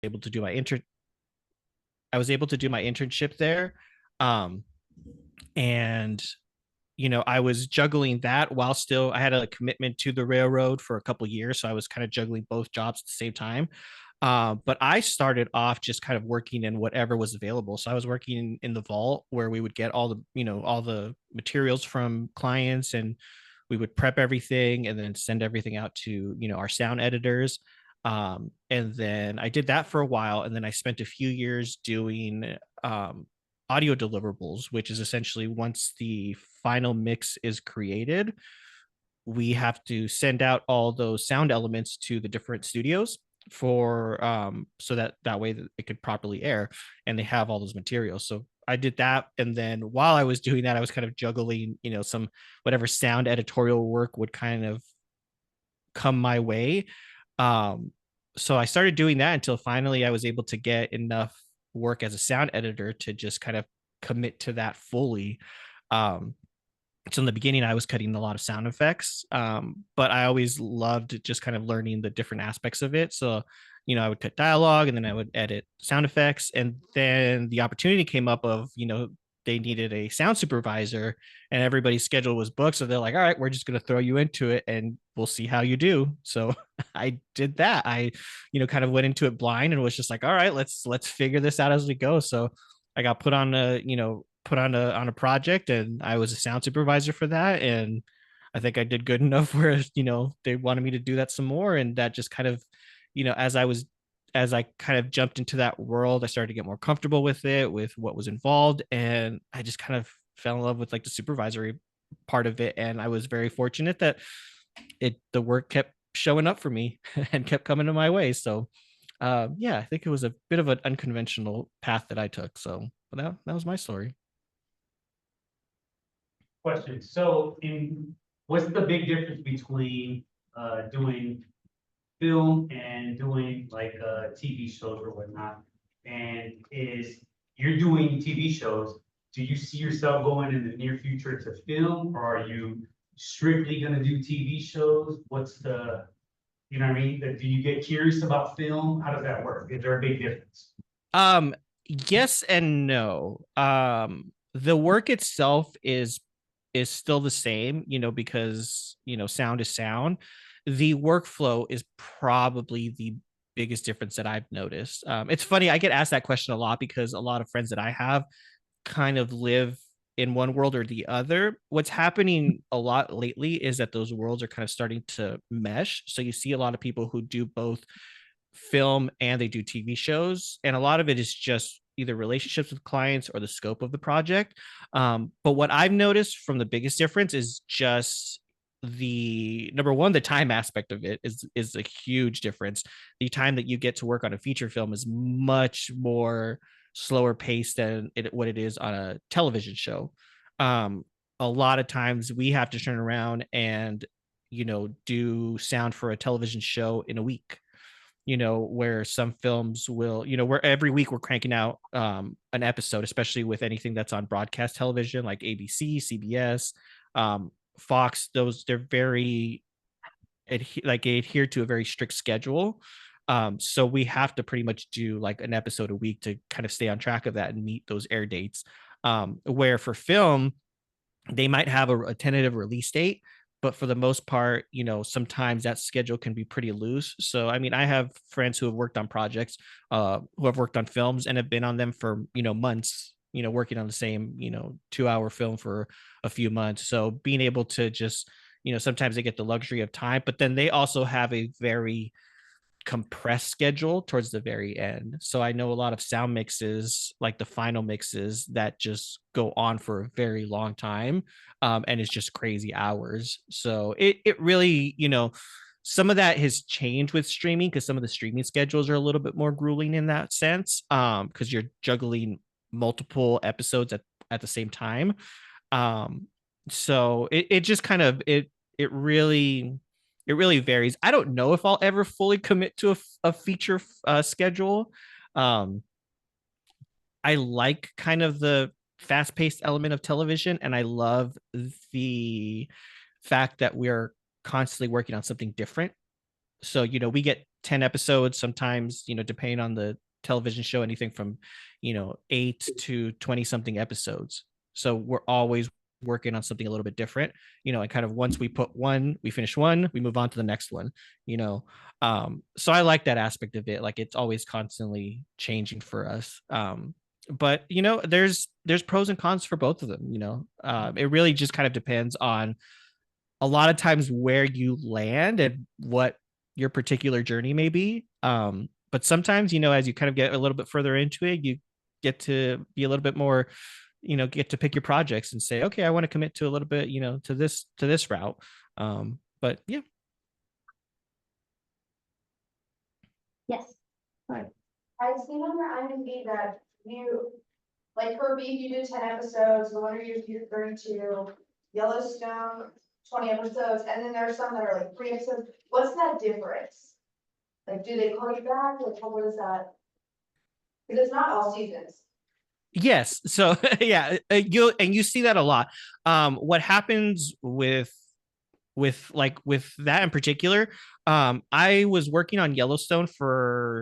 able to do my I was able to do my internship there. Um, and I was juggling that while still I had a commitment to the railroad for a couple of years, so I was kind of juggling both jobs at the same time. But I started off just kind of working in whatever was available. So I was working in the vault where we would get all the materials from clients, and we would prep everything and then send everything out to, our sound editors. And then I did that for a while. And then I spent a few years doing audio deliverables, which is essentially once the final mix is created, we have to send out all those sound elements to the different studios for so that way that it could properly air, and they have all those materials. So I did that, and then while I was doing that, I was kind of juggling, some whatever sound editorial work would kind of come my way. um so I started doing that until finally I was able to get enough work as a sound editor to just kind of commit to that fully. um so in the beginning I was cutting a lot of sound effects, but I always loved just kind of learning the different aspects of it. So I would cut dialogue and then I would edit sound effects, and then the opportunity came up of, they needed a sound supervisor, and everybody's schedule was booked, so they're like, all right, we're just going to throw you into it and we'll see how you do. So I did that. I kind of went into it blind and was just like, all right, let's figure this out as we go. So I got put on a put on a project, and I was a sound supervisor for that. And I think I did good enough where they wanted me to do that some more, and that just kind of, as I kind of jumped into that world, I started to get more comfortable with it, with what was involved, and I just kind of fell in love with like the supervisory part of it. And I was very fortunate that the work kept showing up for me and kept coming to my way. So yeah, I think it was a bit of an unconventional path that I took. So that was my story. Question. So, what's the big difference between doing film and doing like TV shows or whatnot? And is you're doing TV shows? Do you see yourself going in the near future to film, or are you strictly going to do TV shows? What's the, you know what I mean? Do you get curious about film? How does that work? Is there a big difference? Um, yes and no. The work itself is still the same, because sound is sound. The workflow is probably the biggest difference that I've noticed. It's funny, I get asked that question a lot because a lot of friends that I have kind of live in one world or the other. What's happening a lot lately is that those worlds are kind of starting to mesh. So you see a lot of people who do both film and they do TV shows. And a lot of it is just either relationships with clients or the scope of the project. But what I've noticed from the biggest difference is just the number one, the time aspect of it is a huge difference. The time that you get to work on a feature film is much more slower paced than what it is on a television show. Um, a lot of times we have to turn around and do sound for a television show in a week, where some films will, where every week we're cranking out an episode, especially with anything that's on broadcast television like ABC, CBS, Fox. Those, they're very like they adhere to a very strict schedule. So we have to pretty much do like an episode a week to kind of stay on track of that and meet those air dates. Where for film, they might have a tentative release date, but for the most part, sometimes that schedule can be pretty loose. So I mean, I have friends who have worked on projects, who have worked on films and have been on them for months, working on the same 2-hour film for a few months. So being able to just, sometimes they get the luxury of time, but then they also have a very compressed schedule towards the very end. So I know a lot of sound mixes, like the final mixes, that just go on for a very long time, and it's just crazy hours. So it really, some of that has changed with streaming because some of the streaming schedules are a little bit more grueling in that sense, because you're juggling multiple episodes at the same time. So it just kind of it really it really varies. I don't know if I'll ever fully commit to a feature schedule. Um, I like kind of the fast paced element of television, and I love the fact that we're constantly working on something different. So, we get 10 episodes, sometimes, depending on the television show, anything from, 8 to 20 something episodes. So we're always working on something a little bit different, and kind of once we finish one, we move on to the next one, you know. So I like that aspect of it. Like it's always constantly changing for us. But there's pros and cons for both of them, it really just kind of depends on a lot of times where you land and what your particular journey may be. But sometimes, as you kind of get a little bit further into it, you get to be a little bit more, get to pick your projects and say, okay, I want to commit to a little bit, to this route. But yeah. Yes. Right. I've seen on your IMDb that you, like for Beef, you did 10 episodes, The Wonder Years, you did 32, Yellowstone, 20 episodes, and then there's some that are like 3 episodes. What's that difference? Like, do they call you back? Like, what is that? Because it's not all seasons. Yes. So yeah, you see that a lot. What happens with that in particular, I was working on Yellowstone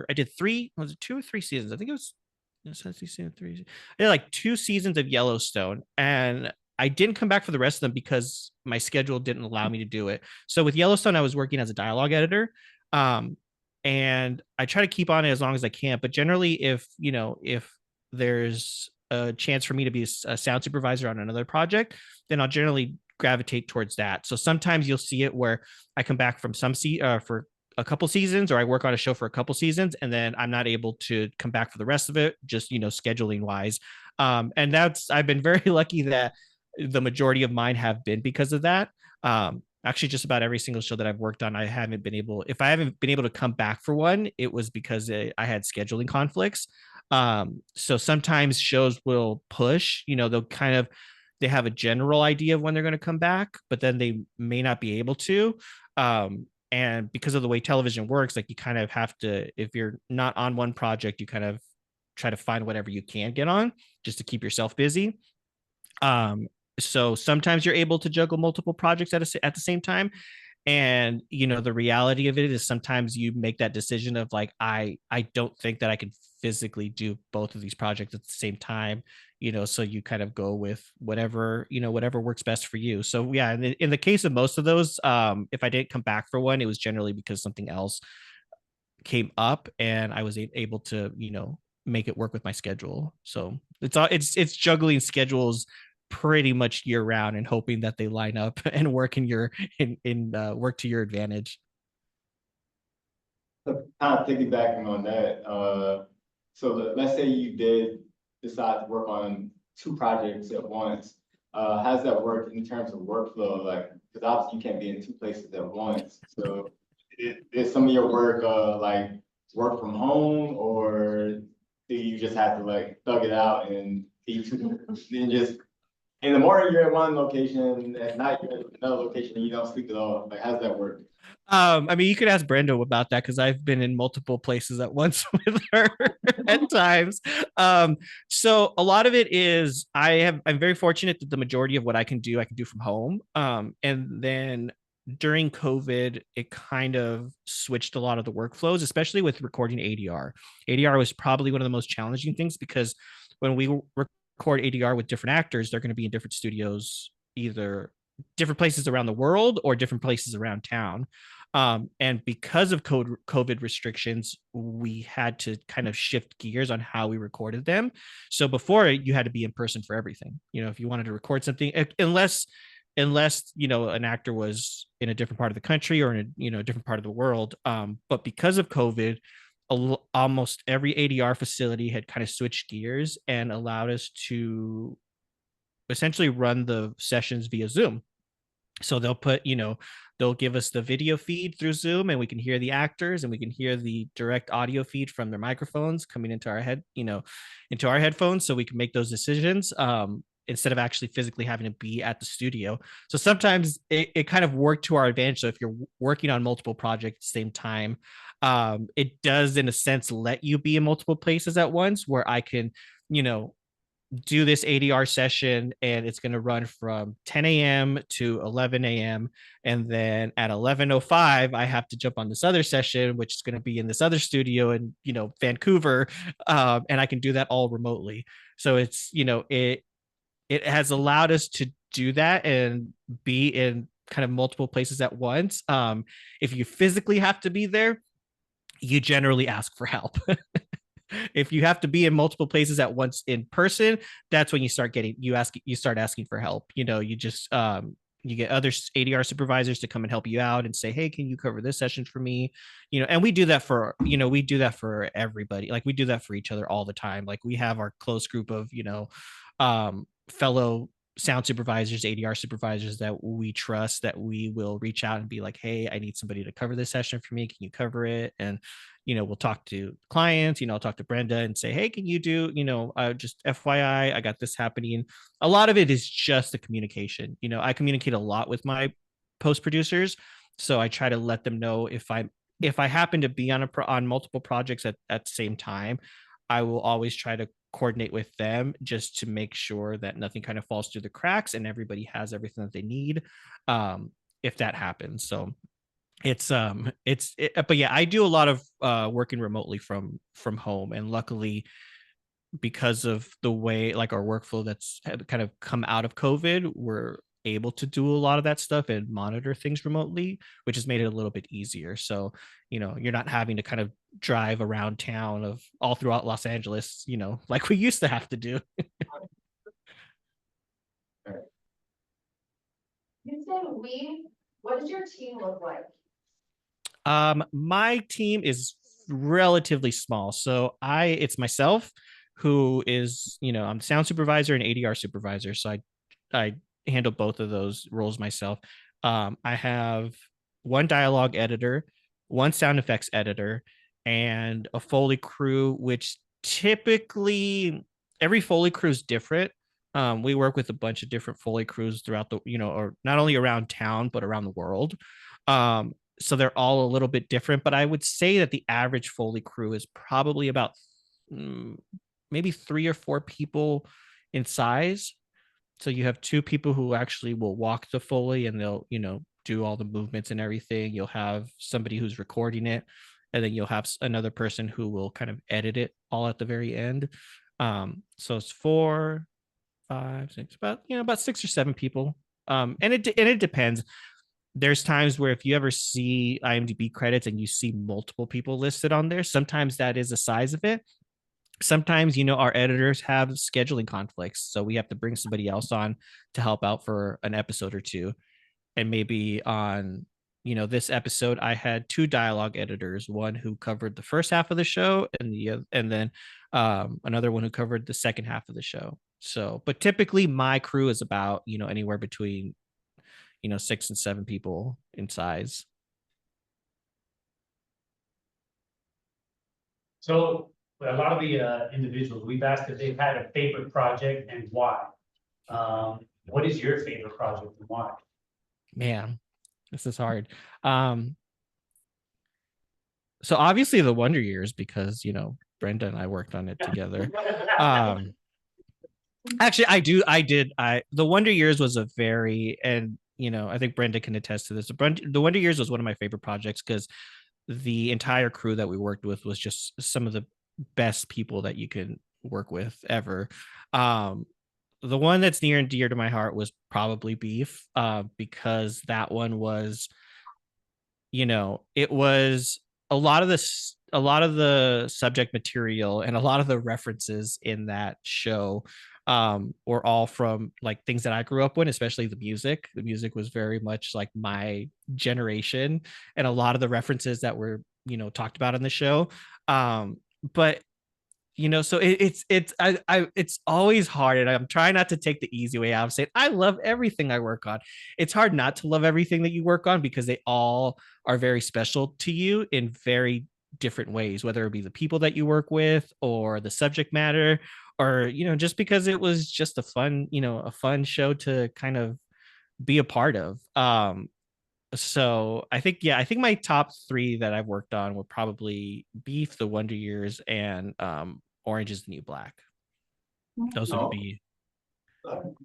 I did 2 or 3 seasons. I think it was season 3. I did like 2 seasons of Yellowstone, and I didn't come back for the rest of them because my schedule didn't allow me to do it. So with Yellowstone, I was working as a dialogue editor. And I try to keep on it as long as I can. But generally, if there's a chance for me to be a sound supervisor on another project, then I'll generally gravitate towards that. So sometimes you'll see it where I come back from for a couple seasons, or I work on a show for a couple seasons, and then I'm not able to come back for the rest of it, just scheduling wise. And I've been very lucky that the majority of mine have been because of that. Actually, just about every single show that I've worked on, if I haven't been able to come back for one, it was because I had scheduling conflicts. So sometimes shows will push, they have a general idea of when they're going to come back, but then they may not be able to. And because of the way television works, like you kind of have to, if you're not on one project, you kind of try to find whatever you can get on just to keep yourself busy. So sometimes you're able to juggle multiple projects at the same time. And the reality of it is sometimes you make that decision of like, I don't think that I can physically do both of these projects at the same time, so you kind of go with whatever works best for you. So yeah, in the case of most of those, if I didn't come back for one, it was generally because something else came up and I was able to make it work with my schedule. So it's juggling schedules pretty much year round and hoping that they line up and work work to your advantage. So kind of piggybacking on that, so let's say you did decide to work on 2 projects at once. How does that work in terms of workflow? Like, because obviously you can't be in 2 places at once. So is some of your work like work from home, or do you just have to like thug it out and just in the morning you're at one location, at night you're at another location, and you don't sleep at all? Like, how's that work? I mean, you could ask Brenda about that because I've been in multiple places at once with her at times. So a lot of it is I'm very fortunate that the majority of what I can do from home. And then during COVID, it kind of switched a lot of the workflows, especially with recording ADR. ADR was probably one of the most challenging things because when we record ADR with different actors, they're going to be in different studios, either different places around the world or different places around town. And because of COVID restrictions, we had to kind of shift gears on how we recorded them. So before, you had to be in person for everything. If you wanted to record something, unless an actor was in a different part of the country or in a different part of the world. But because of COVID, almost every ADR facility had kind of switched gears and allowed us to essentially run the sessions via Zoom. So they'll give us the video feed through Zoom, and we can hear the actors and we can hear the direct audio feed from their microphones coming into our headphones, so we can make those decisions instead of actually physically having to be at the studio. So sometimes it kind of worked to our advantage. So if you're working on multiple projects at the same time, it does in a sense let you be in multiple places at once, where I can do this ADR session, and it's going to run from 10 a.m. to 11 a.m. And then at 11:05, I have to jump on this other session, which is going to be in this other studio in, Vancouver. And I can do that all remotely. So it has allowed us to do that and be in kind of multiple places at once. If you physically have to be there, you generally ask for help. If you have to be in multiple places at once in person, that's when you start asking for help. You just you get other ADR supervisors to come and help you out and say, hey, can you cover this session for me? And we do that for everybody. Like, we do that for each other all the time. Like, we have our close group of fellow sound supervisors, ADR supervisors that we trust, that we will reach out and be like, hey, I need somebody to cover this session for me. Can you cover it? And we'll talk to clients. I'll talk to Brenda and say, hey, can you do, just FYI, I got this happening. A lot of it is just the communication. I communicate a lot with my post producers, so I try to let them know if I happen to be on multiple projects at the same time. I will always try to coordinate with them just to make sure that nothing kind of falls through the cracks and everybody has everything that they need, if that happens. So but yeah, I do a lot of working remotely from home, and luckily, because of the way, like, our workflow that's kind of come out of COVID, we're able to do a lot of that stuff and monitor things remotely, which has made it a little bit easier. So you're not having to kind of drive around town of all throughout Los Angeles, like we used to have to do. You say we, what does your team look like? My team is relatively small. So it's myself, who is, I'm the sound supervisor and ADR supervisor. So I handle both of those roles myself. I have one dialogue editor, one sound effects editor, and a Foley crew, which typically every Foley crew is different. We work with a bunch of different Foley crews throughout or not only around town, but around the world. So they're all a little bit different, but I would say that the average Foley crew is probably about maybe 3 or 4 people in size. So you have 2 people who actually will walk the Foley, and they'll, do all the movements and everything. You'll have somebody who's recording it, and then you'll have another person who will kind of edit it all at the very end. So it's 4, 5, 6, about 6 or 7 people. And it depends. There's times where if you ever see IMDb credits and you see multiple people listed on there, sometimes that is the size of it. Sometimes, our editors have scheduling conflicts, so we have to bring somebody else on to help out for an episode or two. And maybe on, this episode, I had 2 dialogue editors, one who covered the first half of the show, and then another one who covered the second half of the show. So, but typically my crew is about, anywhere between 6 and 7 people in size. So a lot of the individuals, we've asked if they've had a favorite project and why. What is your favorite project and why? Man, this is hard. So obviously the Wonder Years, because Brenda and I worked on it together. Actually, the Wonder Years was a very, and I think Brenda can attest to this. The Wonder Years was one of my favorite projects because the entire crew that we worked with was just some of the best people that you can work with ever. The one that's near and dear to my heart was probably Beef, because that one was, it was a lot of the subject material and a lot of the references in that show were all from like things that I grew up with, especially the music. The music was very much like my generation, and a lot of the references that were, talked about in the show. But so it's always hard, and I'm trying not to take the easy way out of saying I love everything I work on. It's hard not to love everything that you work on because they all are very special to you in very different ways, whether it be the people that you work with or the subject matter, or just because it was just a fun show to kind of be a part of. So I think my top 3 that I've worked on were probably Beef, The Wonder Years, and Orange is the New Black. Those would Oh. be. And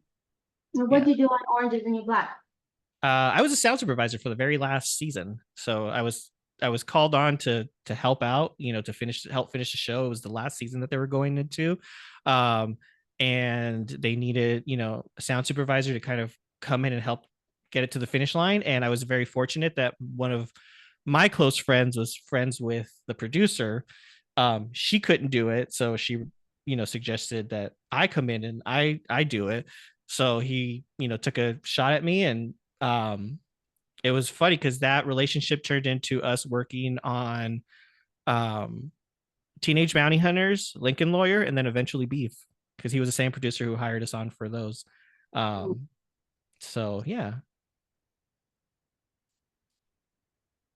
Yeah. what'd you do on Orange is the New Black? I was a sound supervisor for the very last season, so I was called on to help out, to help finish the show. It was the last season that they were going into, um, and they needed a sound supervisor to kind of come in and help get it to the finish line. And I was very fortunate that one of my close friends was friends with the producer. She couldn't do it, so she suggested that I come in and I do it. So he took a shot at me, and it was funny because that relationship turned into us working on um, Teenage Bounty Hunters, Lincoln Lawyer, and then eventually Beef, because he was the same producer who hired us on for those. So yeah.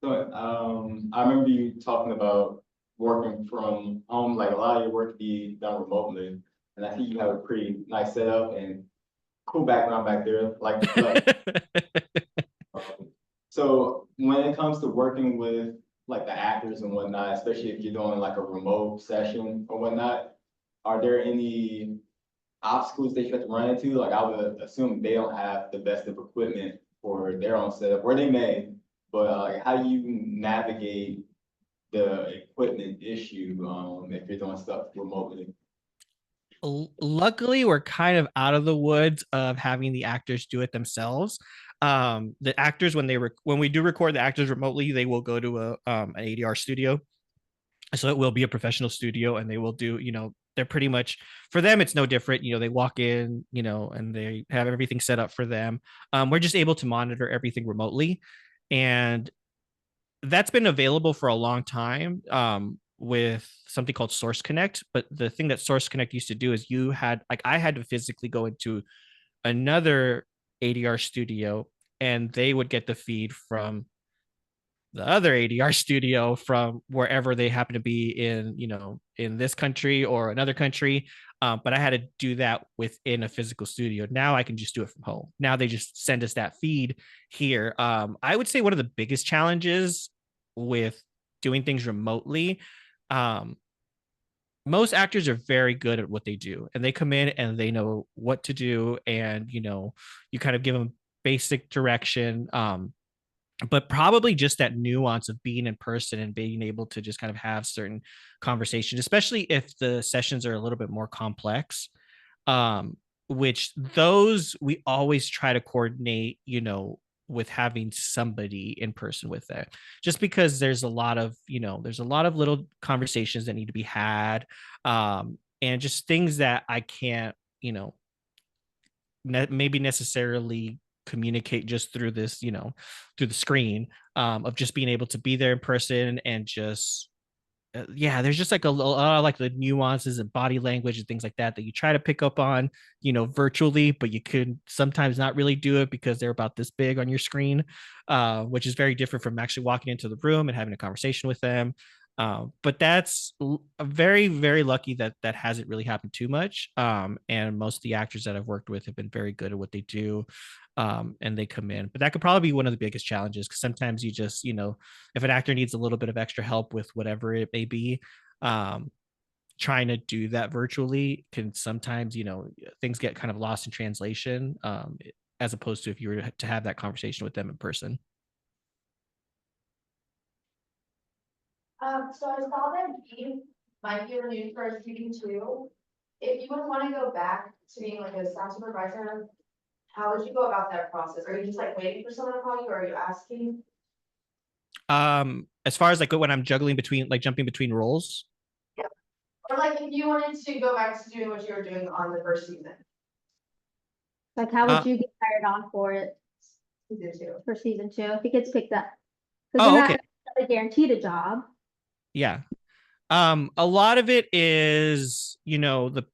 So, I remember you talking about working from home, like a lot of your work be done remotely. And I think you have a pretty nice setup and cool background back there, so when it comes to working with like the actors and whatnot, especially if you're doing like a remote session or whatnot, are there any obstacles that you have to run into? Like I would assume they don't have the best of equipment for their own setup, or they may, but like how do you navigate the equipment issue if you're doing stuff remotely? Luckily, we're kind of out of the woods of having the actors do it themselves. The actors, when we do record the actors remotely, they will go to an ADR studio. So it will be a professional studio, and they will do, they're pretty much, for them it's no different. They walk in, and they have everything set up for them. We're just able to monitor everything remotely, and that's been available for a long time, with something called Source Connect. But the thing that Source Connect used to do is I had to physically go into another ADR studio, and they would get the feed from the other ADR studio from wherever they happen to be in this country or another country. But I had to do that within a physical studio. Now I can just do it from home. Now they just send us that feed here. I would say one of the biggest challenges with doing things remotely, um, most actors are very good at what they do, and they come in and they know what to do, and you kind of give them basic direction. But probably just that nuance of being in person and being able to just kind of have certain conversations, especially if the sessions are a little bit more complex, which those we always try to coordinate, with having somebody in person with it, just because there's a lot of, little conversations that need to be had, and just things that I can't, maybe necessarily communicate just through this, through the screen, of just being able to be there in person and just, yeah, there's just like a lot of like the nuances and body language and things like that that you try to pick up on, virtually, but you could sometimes not really do it because they're about this big on your screen, which is very different from actually walking into the room and having a conversation with them. But that's very, very lucky that that hasn't really happened too much. And most of the actors that I've worked with have been very good at what they do, and they come in. But that could probably be one of the biggest challenges, because sometimes you just, if an actor needs a little bit of extra help with whatever it may be, um, trying to do that virtually can sometimes, things get kind of lost in translation, as opposed to if you were to have that conversation with them in person. So I saw that Eve might be renewed for a season two. If you would want to go back to being like a sound supervisor, how would you go about that process? Are you just like waiting for someone to call you, or are you asking? As far as like when I'm juggling between, like jumping between roles. Yeah. Or like if you wanted to go back to doing what you were doing on the first season. Like, how would you get hired on for it Season two. for season 2 if it gets picked up? Because Oh, you're okay. not necessarily guaranteed a job. Yeah. A lot of it is, the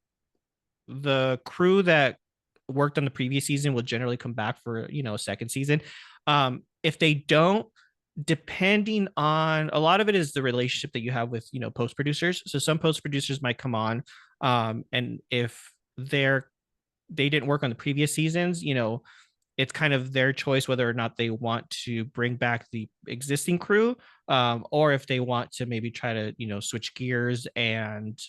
crew that worked on the previous season will generally come back for, a second season. If they don't, depending on, a lot of it is the relationship that you have with, post producers. So some post producers might come on, and if they didn't work on the previous seasons, it's kind of their choice whether or not they want to bring back the existing crew, or if they want to maybe try to, switch gears and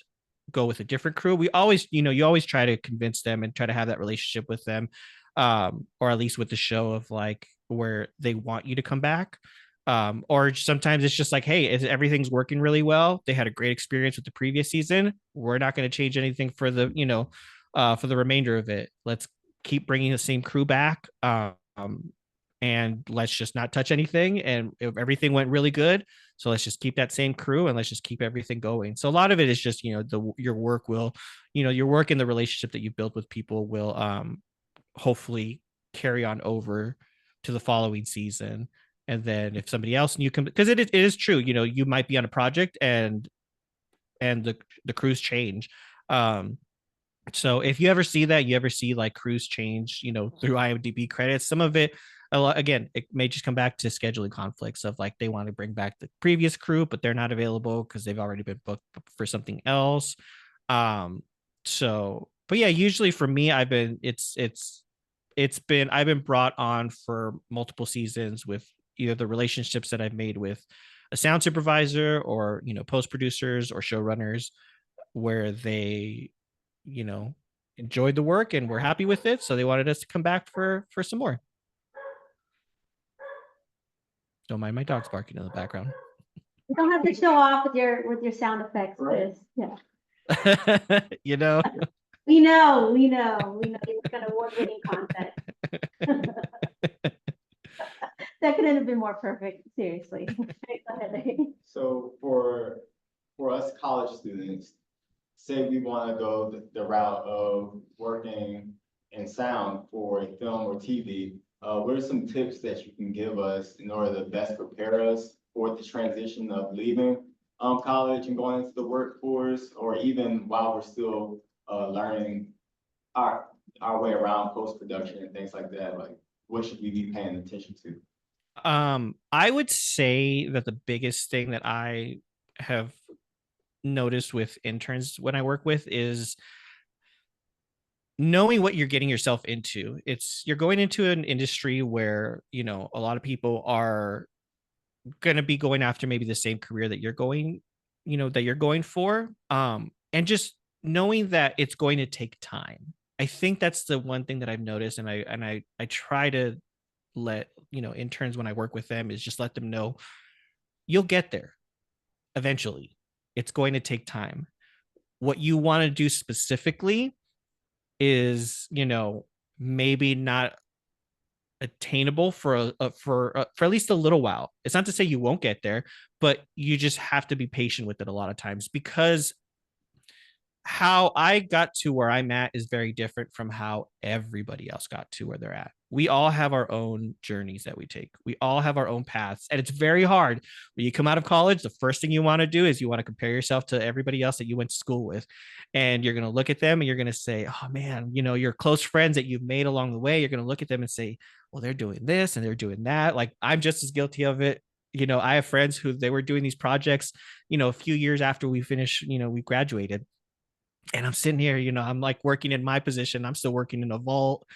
go with a different crew. We always, you always try to convince them and try to have that relationship with them, or at least with the show of like where they want you to come back. Or sometimes it's just like, hey, everything's working really well. They had a great experience with the previous season. We're not going to change anything for the, for the remainder of it. Let's keep bringing the same crew back. And let's just not touch anything. And if everything went really good, so let's just keep that same crew and let's just keep everything going. So a lot of it is just, your work will, your work and the relationship that you build with people will hopefully carry on over to the following season. And then if somebody else new comes, because it is true, you might be on a project and the crews change. So if you ever see that, you ever see like crews change, through IMDb credits, some of it, again, it may just come back to scheduling conflicts of like they want to bring back the previous crew, but they're not available because they've already been booked for something else. So, but yeah, usually for me, I've been brought on for multiple seasons with either the relationships that I've made with a sound supervisor or post producers or showrunners, where they enjoyed the work and were happy with it, so they wanted us to come back for some more. Don't mind my dogs barking in the background. You don't have to show off with your sound effects, Chris. Yeah. We know you're gonna award-winning content. That couldn't have been more perfect, seriously. Go ahead. So for us college students, say we want to go the route of working in sound for film or TV, what are some tips that you can give us in order to best prepare us for the transition of leaving college and going into the workforce, or even while we're still learning our way around post-production and things like that? Like, what should we be paying attention to? I would say that the biggest thing that I have noticed with interns when I work with is knowing what you're getting yourself into. You're going into an industry where, a lot of people are going to be going after maybe the same career that you're going, for. And just knowing that it's going to take time. I think that's the one thing that I've noticed. And I try to let, interns when I work with them is just let them know you'll get there eventually. It's going to take time. What you want to do specifically is, maybe not attainable for at least a little while. It's not to say you won't get there, but you just have to be patient with it a lot of times, because how I got to where I'm at is very different from how everybody else got to where they're at. We all have our own journeys that we take. We all have our own paths. And it's very hard when you come out of college. The first thing you want to do is you want to compare yourself to everybody else that you went to school with. And you're going to look at them and you're going to say, oh man, your close friends that you've made along the way, you're going to look at them and say, well, they're doing this and they're doing that. Like, I'm just as guilty of it. I have friends who they were doing these projects, a few years after we finished, we graduated. And I'm sitting here, I'm like working in my position. I'm still working in a vault,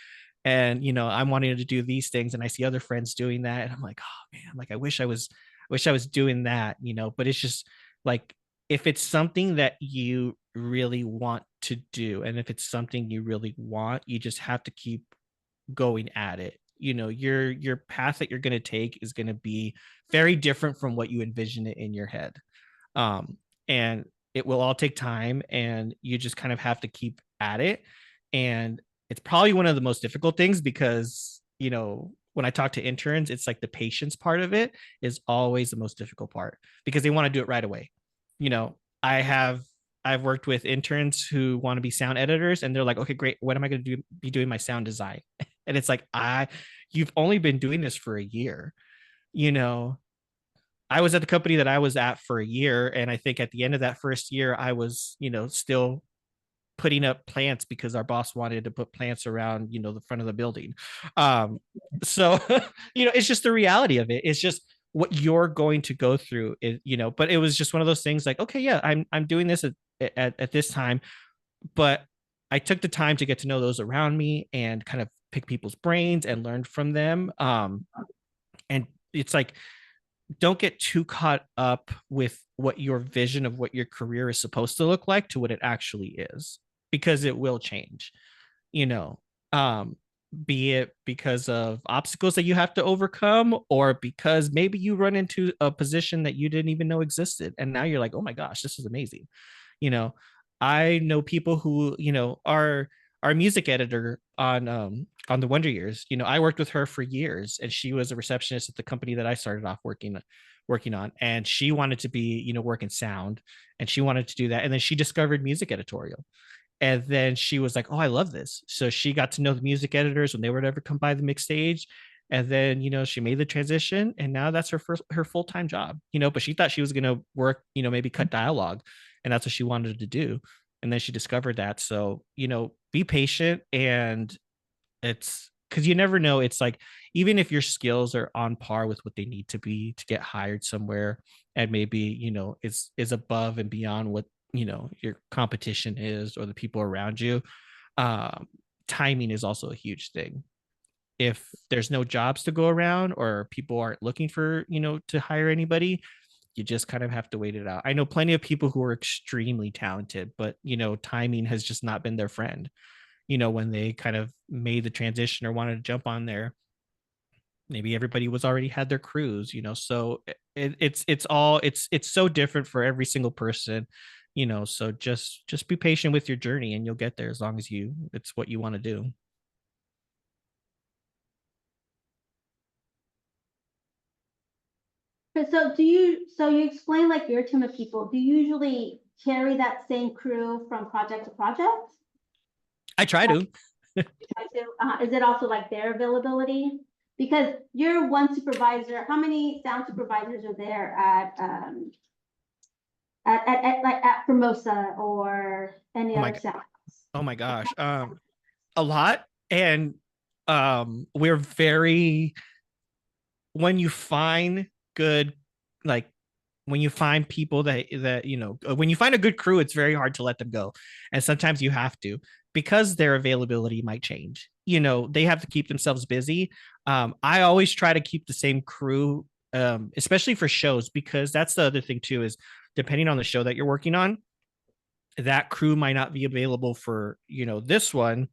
and, I'm wanting to do these things, and I see other friends doing that. And I'm like, oh man, like I wish I was doing that, but it's just like, if it's something that you really want to do, and if it's something you really want, you just have to keep going at it. Your path that you're going to take is going to be very different from what you envision it in your head. And it will all take time, and you just kind of have to keep at it. And it's probably one of the most difficult things, because, when I talk to interns, it's like the patience part of it is always the most difficult part, because they want to do it right away. I've worked with interns who want to be sound editors, and they're like, okay, great. When am I going to be doing my sound design? And it's like, you've only been doing this for a year. I was at the company that I was at for a year. And I think at the end of that first year, I was, still putting up plants because our boss wanted to put plants around, the front of the building. So, it's just the reality of it. It's just what you're going to go through, but it was just one of those things like, okay, yeah, I'm doing this at this time, but I took the time to get to know those around me and kind of pick people's brains and learn from them. And it's like, don't get too caught up with what your vision of what your career is supposed to look like to what it actually is, because it will change, you know, um, be it because of obstacles that you have to overcome, or because maybe you run into a position that you didn't even know existed. And now you're like, oh my gosh, this is amazing. You know, I know people who, are our music editor on the Wonder Years. I worked with her for years, and she was a receptionist at the company that I started off working on, and she wanted to be, work in sound, and she wanted to do that. And then she discovered music editorial. And then she was like, oh, I love this. So she got to know the music editors when they would ever come by the mix stage. And then, she made the transition, and now that's her full-time job, but she thought she was going to work, maybe cut dialogue, and that's what she wanted to do. And then she discovered that. So, be patient. And it's because you never know. It's like, even if your skills are on par with what they need to be to get hired somewhere, and maybe, is above and beyond what, your competition is, or the people around you, um, timing is also a huge thing. If there's no jobs to go around, or people aren't looking for, to hire anybody, you just kind of have to wait it out. I know plenty of people who are extremely talented, but, timing has just not been their friend. When they kind of made the transition or wanted to jump on there, maybe everybody was already had their crews, so it's so different for every single person, so just be patient with your journey, and you'll get there, as long as it's what you want to do. So you explain like your team of people, do you usually carry that same crew from project to project? I try to. Is it also like their availability? Because you're one supervisor, how many sound supervisors are there at Formosa or any Oh my other sound? oh my gosh, a lot. And we're very, when you find good, like, when you find people that when you find a good crew, it's very hard to let them go. And sometimes you have to, because their availability might change. They have to keep themselves busy. I always try to keep the same crew, especially for shows, because that's the other thing too, is depending on the show that you're working on, that crew might not be available for, this one,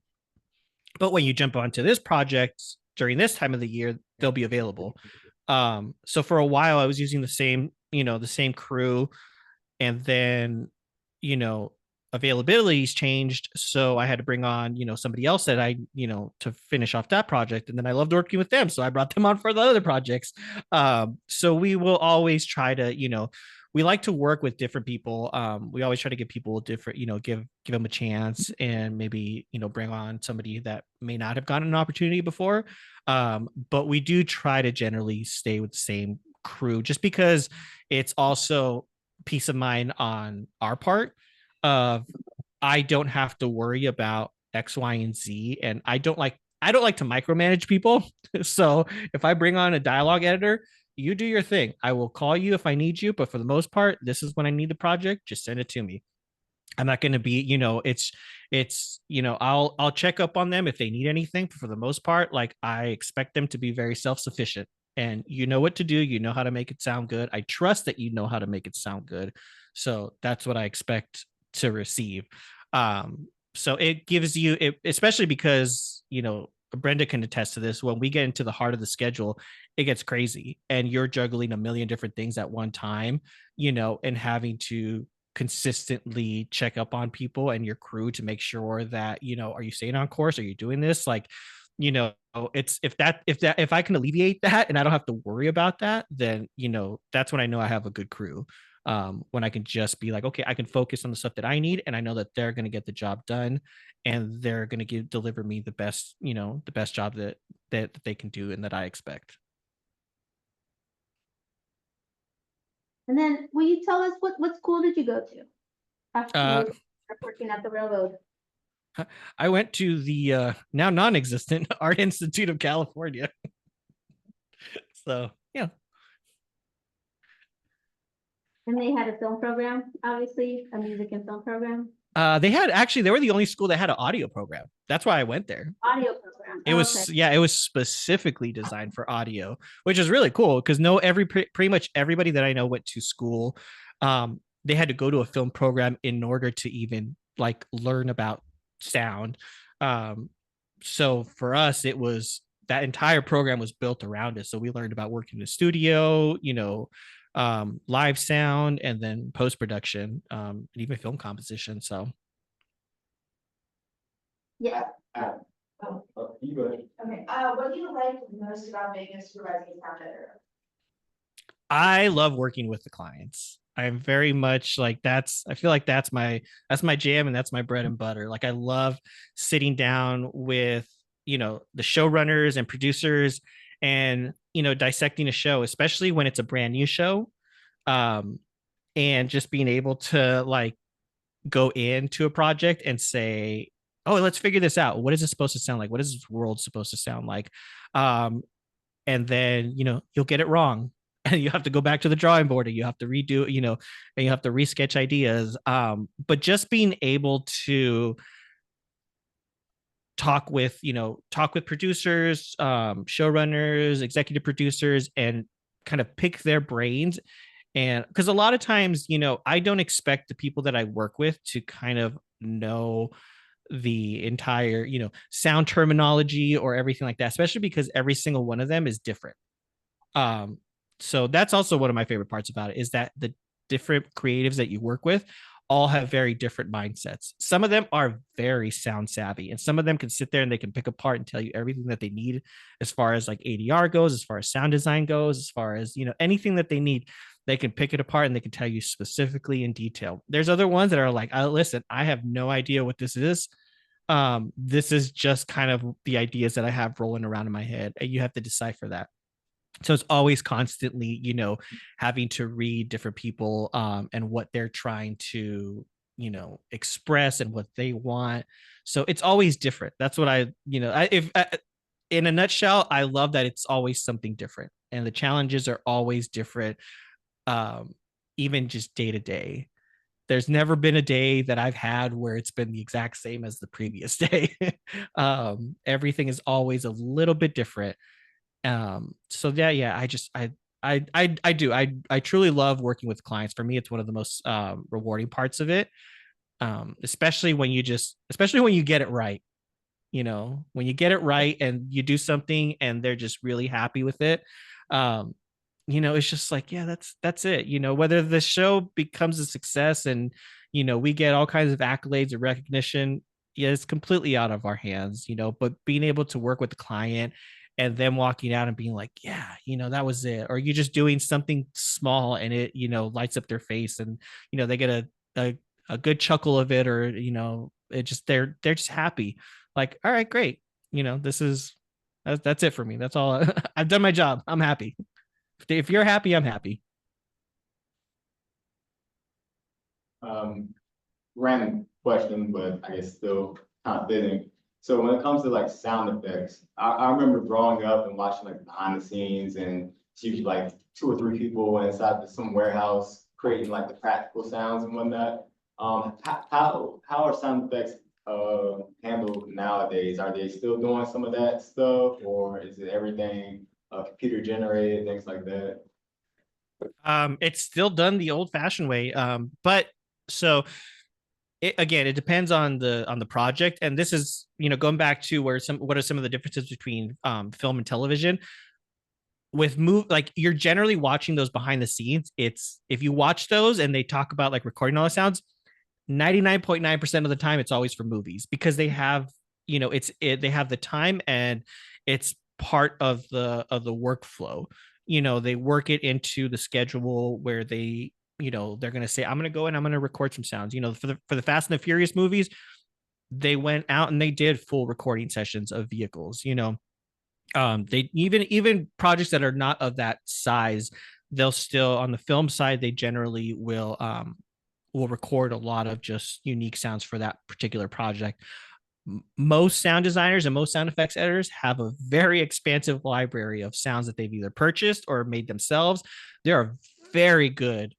but when you jump onto this project during this time of the year, they'll be available. So for a while I was using the same crew, and then, you know, availabilities changed. So I had to bring on, somebody else that to finish off that project. And then I loved working with them. So I brought them on for the other projects. So we will always try to, we like to work with different people. We always try to give people different, give them a chance, and maybe, bring on somebody that may not have gotten an opportunity before. But we do try to generally stay with the same crew, just because it's also peace of mind on our part of, I don't have to worry about X, Y, and Z. And I don't like to micromanage people. So if I bring on a dialogue editor, you do your thing. I will call you if I need you, but for the most part, this is when I need the project. Just send it to me. I'm not going to be, I'll check up on them if they need anything. But for the most part, like, I expect them to be very self-sufficient, and you know what to do. You know how to make it sound good. I trust that you know how to make it sound good. So that's what I expect to receive. So it gives you it, especially because, Brenda can attest to this. When we get into the heart of the schedule, it gets crazy, and you're juggling a million different things at one time, and having to consistently check up on people and your crew to make sure that, are you staying on course? Are you doing this? Like, it's, if I can alleviate that and I don't have to worry about that, then, that's when I know I have a good crew. When I can just be like, okay, I can focus on the stuff that I need, and I know that they're going to get the job done, and they're going to deliver me the best job that they can do and that I expect. And then will you tell us what school did you go to after you Uh, were working at the railroad? I went to the now non-existent Art Institute of California. So yeah, And they had a film program, obviously, a music and film program, they were the only school that had an audio program. That's why I went there. audio program. It Okay. was, yeah, it was specifically designed for audio, which is really cool because no, pretty much everybody that I know went to school. They had to go to a film program in order to even like learn about sound. Um, so for us, it was that entire program was built around it. So we learned about working in the studio, live sound, and then post production, and even film composition. So Yeah. You go ahead. Okay, what do you like most about being a supervising sound editor? I love working with the clients. I'm very much like I feel like that's my jam and that's my bread and butter. Like I love sitting down with, the showrunners and producers and, dissecting a show, especially when it's a brand new show. Um, and just being able to like go into a project and say, oh, let's figure this out. What is it supposed to sound like? What is this world supposed to sound like? Um, and then you'll get it wrong and you have to go back to the drawing board and you have to redo, and you have to resketch ideas. But just being able to talk with producers, showrunners, executive producers, and kind of pick their brains. And because a lot of times, I don't expect the people that I work with to kind of know the entire, sound terminology or everything like that, especially because every single one of them is different. Um, so that's also one of my favorite parts about it, is that the different creatives that you work with all have very different mindsets. Some of them are very sound savvy, and some of them can sit there and they can pick apart and tell you everything that they need as far as like ADR goes, as far as sound design goes, as far as, anything that they need. They can pick it apart and they can tell you specifically in detail. There's other ones that are like, listen, I have no idea what this is. This is just kind of the ideas that I have rolling around in my head, and you have to decipher that. So it's always constantly, having to read different people, and what they're trying to, express and what they want. So it's always different. That's what in a nutshell, I love that it's always something different and the challenges are always different. um, Even just day to day. There's never been a day that I've had where it's been the exact same as the previous day. Everything is always a little bit different. So yeah, I truly love working with clients. For me, it's one of the most rewarding parts of it. Especially when you get it right. When you get it right and you do something and they're just really happy with it. um it's just like, yeah, that's it. Whether the show becomes a success and we get all kinds of accolades or recognition, yeah, it's completely out of our hands. But being able to work with the client and them walking out and being like, yeah, that was it, or you just doing something small and it lights up their face, and they get a good chuckle of it, or it just they're just happy. Like, all right, great. That's it for me. That's all. I've done my job. I'm happy. If you're happy, I'm happy. Random question, but I guess still kind of fitting. So when it comes to like sound effects, I remember growing up and watching like behind the scenes, and it's usually like 2 or 3 people inside some warehouse creating like the practical sounds and whatnot. How are sound effects handled nowadays? Are they still doing some of that stuff, or is it everything computer generated, things like that? It's still done the old fashioned way. But so again, it depends on the project. And this is, going back to what are some of the differences between film and television. With like, you're generally watching those behind the scenes. It's, if you watch those and they talk about like recording all the sounds, 99.9% of the time it's always for movies, because they have, they have the time, and it's part of the workflow. They work it into the schedule where they're going to say, I'm going to go and I'm going to record some sounds. For the Fast and the Furious movies, they went out and they did full recording sessions of vehicles. They even projects that are not of that size, they'll still, on the film side, they generally will record a lot of just unique sounds for that particular project. Most sound designers and most sound effects editors have a very expansive library of sounds that they've either purchased or made themselves. There are very good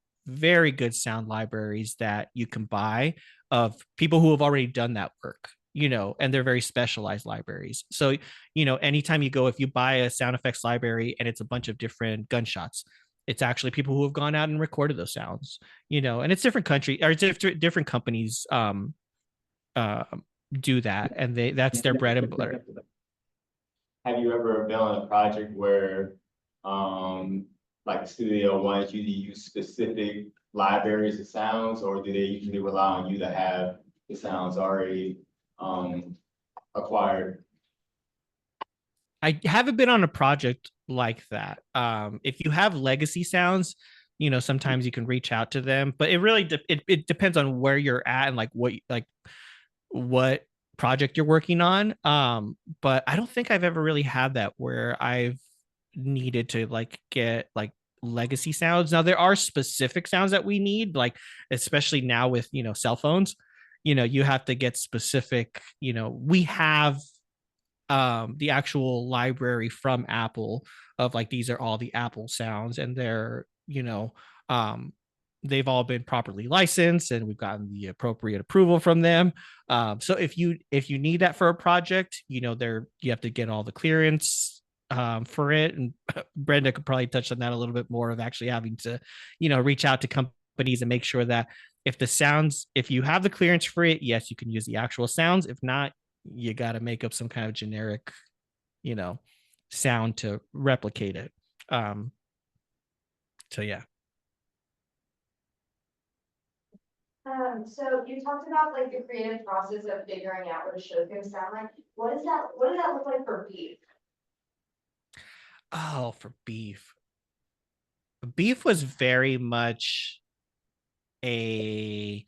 sound libraries that you can buy of people who have already done that work. and they're very specialized libraries. So, anytime you go, if you buy a sound effects library and it's a bunch of different gunshots, it's actually people who have gone out and recorded those sounds, and it's different country or different companies uh, do that, and that's their bread and butter. Have you ever been on a project where, like the studio wanted you to use specific libraries of sounds, or do they usually rely on you to have the sounds already, acquired? I haven't been on a project like that. If you have legacy sounds, sometimes you can reach out to them, but it really it depends on where you're at and like what project you're working on. But I don't think I've ever really had that where I've needed to like get like legacy sounds. Now there are specific sounds that we need, like especially now with cell phones. You have to get specific. We have the actual library from Apple of like these are all the Apple sounds, and they're um they've all been properly licensed and we've gotten the appropriate approval from them. So if you need that for a project, there you have to get all the clearance for it. And Brenda could probably touch on that a little bit more of actually having to, reach out to companies and make sure that if you have the clearance for it, yes, you can use the actual sounds. If not, you got to make up some kind of generic, you know, sound to replicate it. So yeah. So you talked about like the creative process of figuring out what a show's gonna sound like. What does that look like for beef? Oh, for beef. Beef was very much a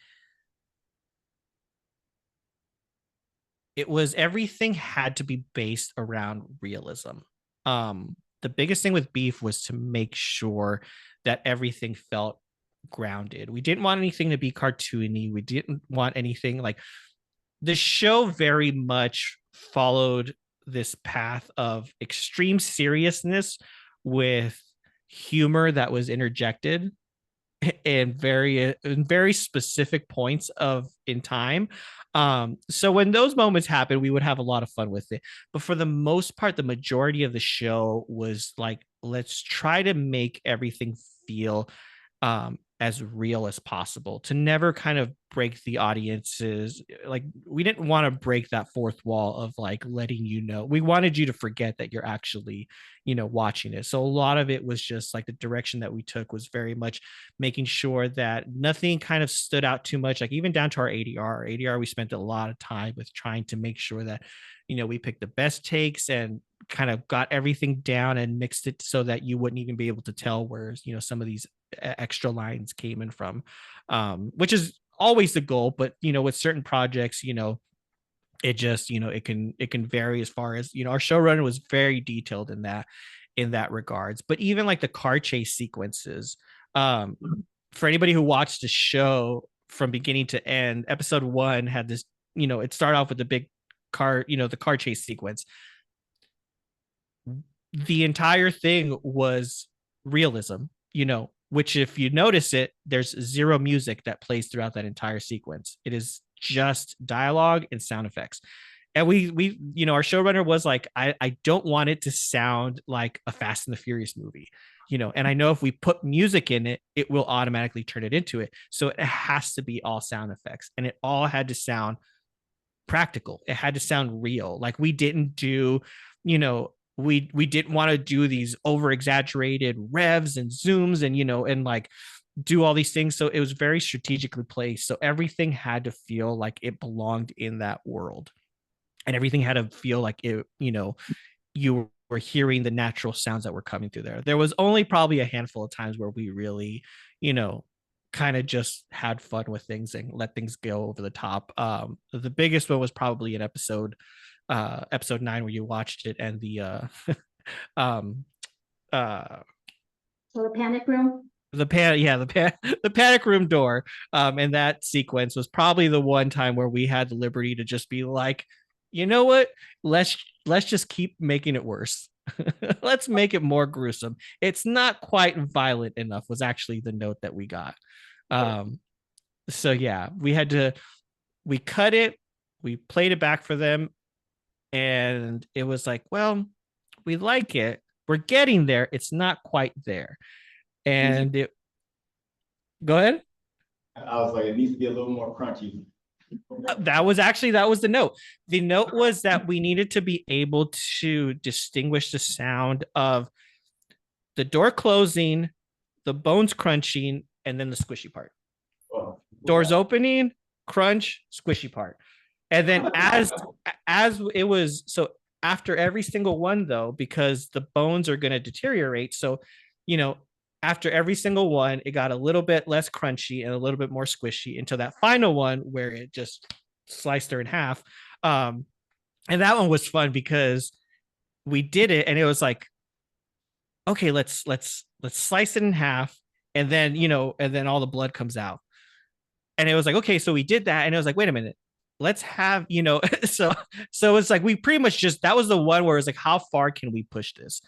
it was everything had to be based around realism. The biggest thing with beef was to make sure that everything felt grounded. We didn't want anything to be cartoony. We didn't want anything like the show very much followed this path of extreme seriousness with humor that was interjected in very specific points of in time. So when those moments happen, we would have a lot of fun with it. But for the most part, the majority of the show was like, let's try to make everything feel as real as possible, to never kind of break the audiences. Like, we didn't want to break that fourth wall of like letting we wanted you to forget that you're actually watching it. So a lot of it was just like the direction that we took was very much making sure that nothing kind of stood out too much, like even down to our ADR. We spent a lot of time with trying to make sure that we picked the best takes and kind of got everything down and mixed it so that you wouldn't even be able to tell where some of these extra lines came in from, which is always the goal. But with certain projects, it just it can vary as far as our showrunner was very detailed in that regards. But even like the car chase sequences, for anybody who watched the show from beginning to end, episode 1 had this, it started off with the big car, the car chase sequence. The entire thing was realism, which if you notice it, there's zero music that plays throughout that entire sequence. It is just dialogue and sound effects. And we our showrunner was like, I don't want it to sound like a Fast and the Furious movie, and I know if we put music in it, it will automatically turn it into it. So it has to be all sound effects, and it all had to sound practical. It had to sound real. Like, we didn't do, we didn't want to do these over exaggerated revs and zooms and and like do all these things. So it was very strategically placed. So everything had to feel like it belonged in that world, and everything had to feel like it, you were hearing the natural sounds that were coming through there. There was only probably a handful of times where we really, kind of just had fun with things and let things go over the top. The biggest one was probably in episode 9, where you watched it, and the So the panic room. the panic room door, and that sequence was probably the one time where we had the liberty to just be like, you know what, let's just keep making it worse. Let's make it more gruesome. It's not quite violent enough, was actually the note that we got. So yeah, we cut it, we played it back for them, and it was like, well, we like it, we're getting there, it's not quite there. And it, go ahead. I was like, it needs to be a little more crunchy. That was actually, that was the note. The note was that we needed to be able to distinguish the sound of the door closing, the bones crunching, and then the squishy part. Well, Doors opening, crunch, squishy part. And then as it was, so after every single one though, because the bones are going to deteriorate, so you know, after every single one, it got a little bit less crunchy and a little bit more squishy until that final one where it just sliced her in half. And that one was fun because we did it, and it was like, okay, let's slice it in half, and then and then all the blood comes out. And it was like, okay, so we did that, and it was like, wait a minute, let's have so it's like we pretty much just, that was the one where it's like, how far can we push this,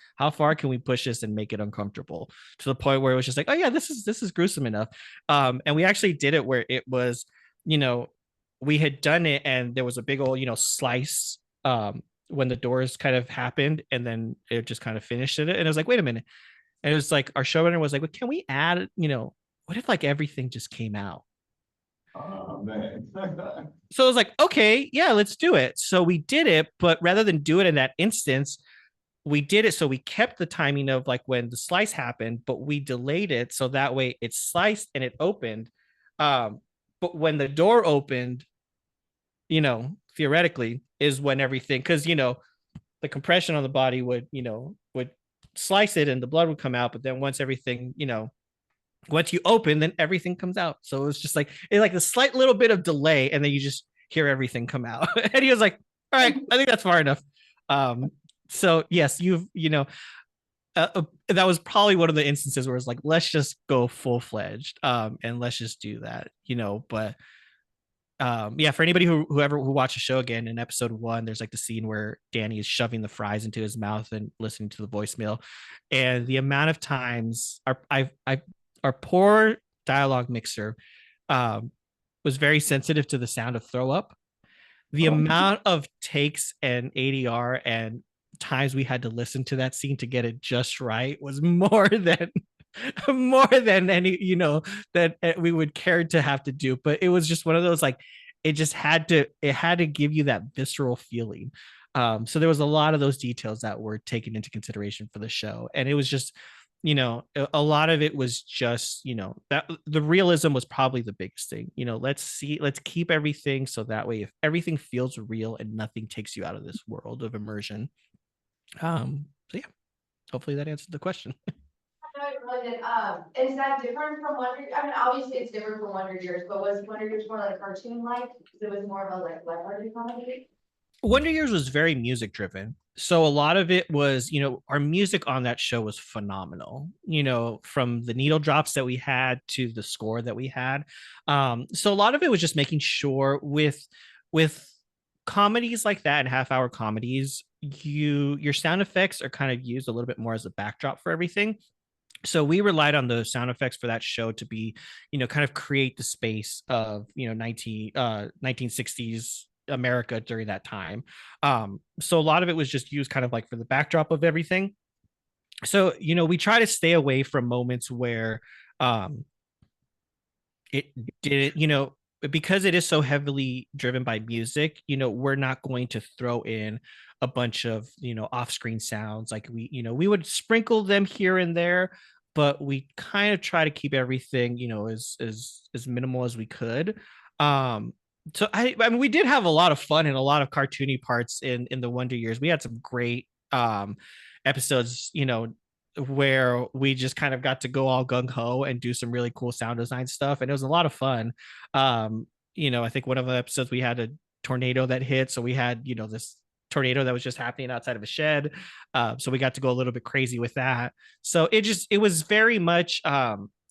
and make it uncomfortable to the point where it was just like, oh yeah, this is gruesome enough. And we actually did it where it was, we had done it and there was a big old slice when the doors kind of happened, and then it just kind of finished it, and it was like, wait a minute. And it was like, our showrunner was like, well, can we add, what if like everything just came out? Oh man. So I was like, okay, yeah, let's do it. So we did it, but rather than do it in that instance, we did it so we kept the timing of like when the slice happened, but we delayed it so that way it sliced and it opened. But when the door opened, theoretically is when everything, because the compression on the body would slice it and the blood would come out, but then once everything, once you open, then everything comes out. So it was just like, it's like a slight little bit of delay, and then you just hear everything come out. And he was like, all right, I think that's far enough. So yes, that was probably one of the instances where it's like, let's just go full-fledged, and let's just do that, but yeah, for anybody who watched the show again, in episode 1, there's like the scene where Danny is shoving the fries into his mouth and listening to the voicemail, and the amount of times our poor dialogue mixer was very sensitive to the sound of throw up. The amount of takes and ADR and times we had to listen to that scene to get it just right was more than any that we would care to have to do. But it was just one of those, like, it had to give you that visceral feeling. So there was a lot of those details that were taken into consideration for the show, and it was just a lot of it was just that the realism was probably the biggest thing. Let's keep everything so that way if everything feels real and nothing takes you out of this world of immersion. So yeah, hopefully that answered the question. No, it really did. Is that different from Wonder? I mean, obviously it's different from Wonder Years, but was Wonder Years more like cartoon-like? It was more of a like lighthearted comedy. Wonder Years was very music driven. So a lot of it was, our music on that show was phenomenal, from the needle drops that we had to the score that we had. So a lot of it was just making sure with comedies like that and half-hour comedies, your sound effects are kind of used a little bit more as a backdrop for everything. So we relied on the sound effects for that show to be, kind of create the space of, 1960s America during that time. So a lot of it was just used kind of like for the backdrop of everything. So, we try to stay away from moments where it did, because it is so heavily driven by music, we're not going to throw in a bunch of, off-screen sounds. Like we would sprinkle them here and there, but we kind of try to keep everything, as minimal as we could. So I mean, we did have a lot of fun and a lot of cartoony parts in the Wonder Years. We had some great episodes, where we just kind of got to go all gung-ho and do some really cool sound design stuff, and it was a lot of fun. I think one of the episodes we had a tornado that hit, so we had this tornado that was just happening outside of a shed, so we got to go a little bit crazy with that. So it was very much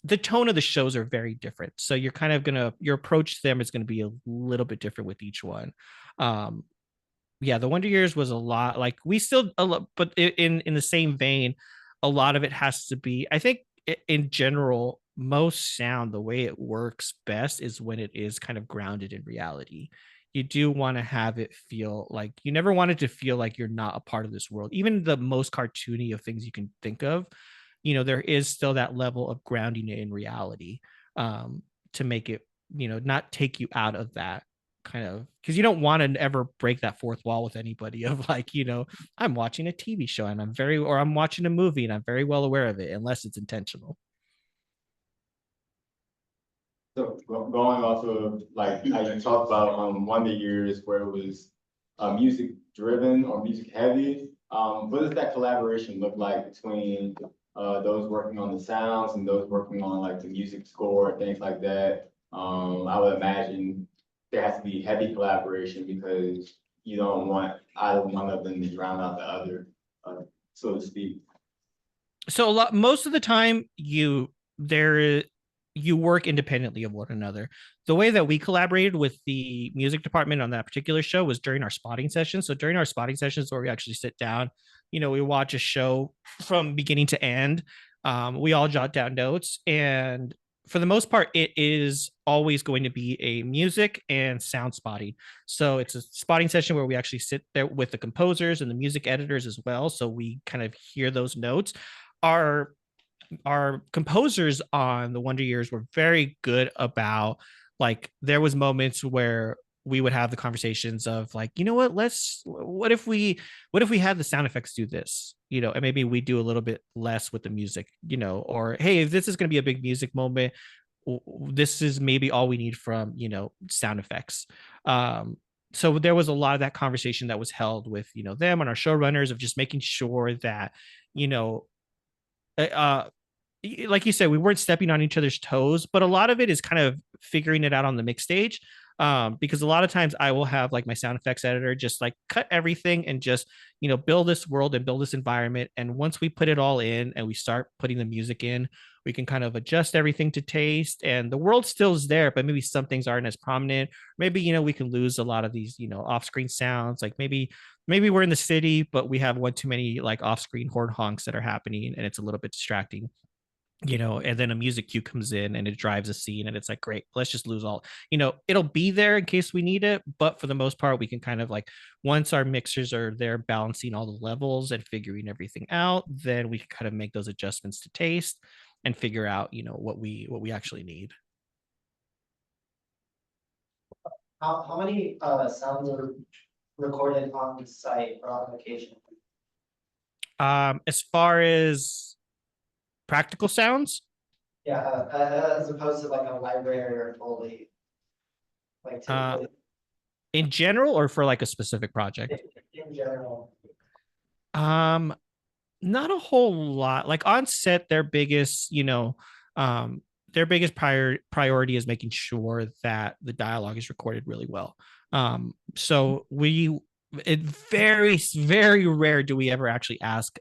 the tone of the shows are very different, so you're kind of your approach to them is going to be a little bit different with each one. Yeah, the Wonder Years was a lot like we still but in the same vein, a lot of it has to be, I think, in general, most sound, the way it works best is when it is kind of grounded in reality. you do want to have it feel like you never want it to feel like you're not a part of this world. Even the most cartoony of things you can think of, there is still that level of grounding it in reality, to make it, not take you out of that kind of, because you don't want to ever break that fourth wall with anybody of like, I'm watching a TV show and I'm watching a movie and I'm very well aware of it, unless it's intentional. So going off of like how you talked about Wonder Years where it was music driven or music heavy, what does that collaboration look like between those working on the sounds and those working on like the music score, things like that? I would imagine there has to be heavy collaboration because you don't want either one of them to drown out the other, so to speak. So most of the time you work independently of one another. The way that we collaborated with the music department on that particular show was during our spotting sessions. So during our spotting sessions where we actually sit down, we watch a show from beginning to end. We all jot down notes, and for the most part, it is always going to be a music and sound spotting. So it's a spotting session where we actually sit there with the composers and the music editors as well. So we kind of hear those notes. Our composers on the Wonder Years were very good about, like, there was moments where we would have the conversations of like, what if we had the sound effects do this, and maybe we do a little bit less with the music, or hey, if this is going to be a big music moment, this is maybe all we need from, sound effects. So there was a lot of that conversation that was held with, them and our showrunners of just making sure that, you know, uh, like you said, we weren't stepping on each other's toes, but a lot of it is kind of figuring it out on the mix stage. Because a lot of times I will have like my sound effects editor just like cut everything and just, build this world and build this environment. And once we put it all in and we start putting the music in, we can kind of adjust everything to taste, and the world still is there, but maybe some things aren't as prominent. Maybe, we can lose a lot of these, off-screen sounds. Like maybe we're in the city, but we have one too many like off-screen horn honks that are happening and it's a little bit distracting, and then a music cue comes in and it drives a scene and it's like, great, let's just lose all, it'll be there in case we need it. But for the most part, we can kind of like, once our mixers are there balancing all the levels and figuring everything out, then we can kind of make those adjustments to taste and figure out, what we actually need. How many sounds are recorded on the site or on location? As far as practical sounds, Yeah, as opposed to like a library or Foley. Like typically, in general or for like a specific project? in general. Not a whole lot. Like on set, their biggest priority is making sure that the dialogue is recorded really well. So it very, very rare do we ever actually ask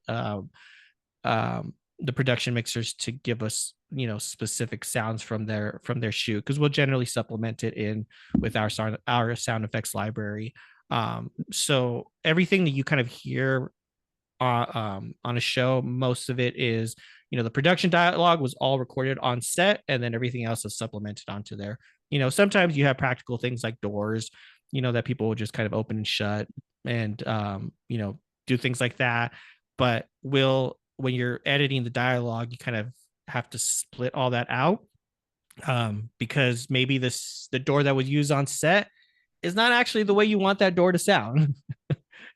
the production mixers to give us, specific sounds from their shoot, because we'll generally supplement it in with our sound effects library. So everything that you kind of hear on a show, most of it is, the production dialogue was all recorded on set, and then everything else is supplemented onto there. Sometimes you have practical things like doors, that people will just kind of open and shut, and do things like that. But when you're editing the dialogue, you kind of have to split all that out, because maybe the door that was used on set is not actually the way you want that door to sound.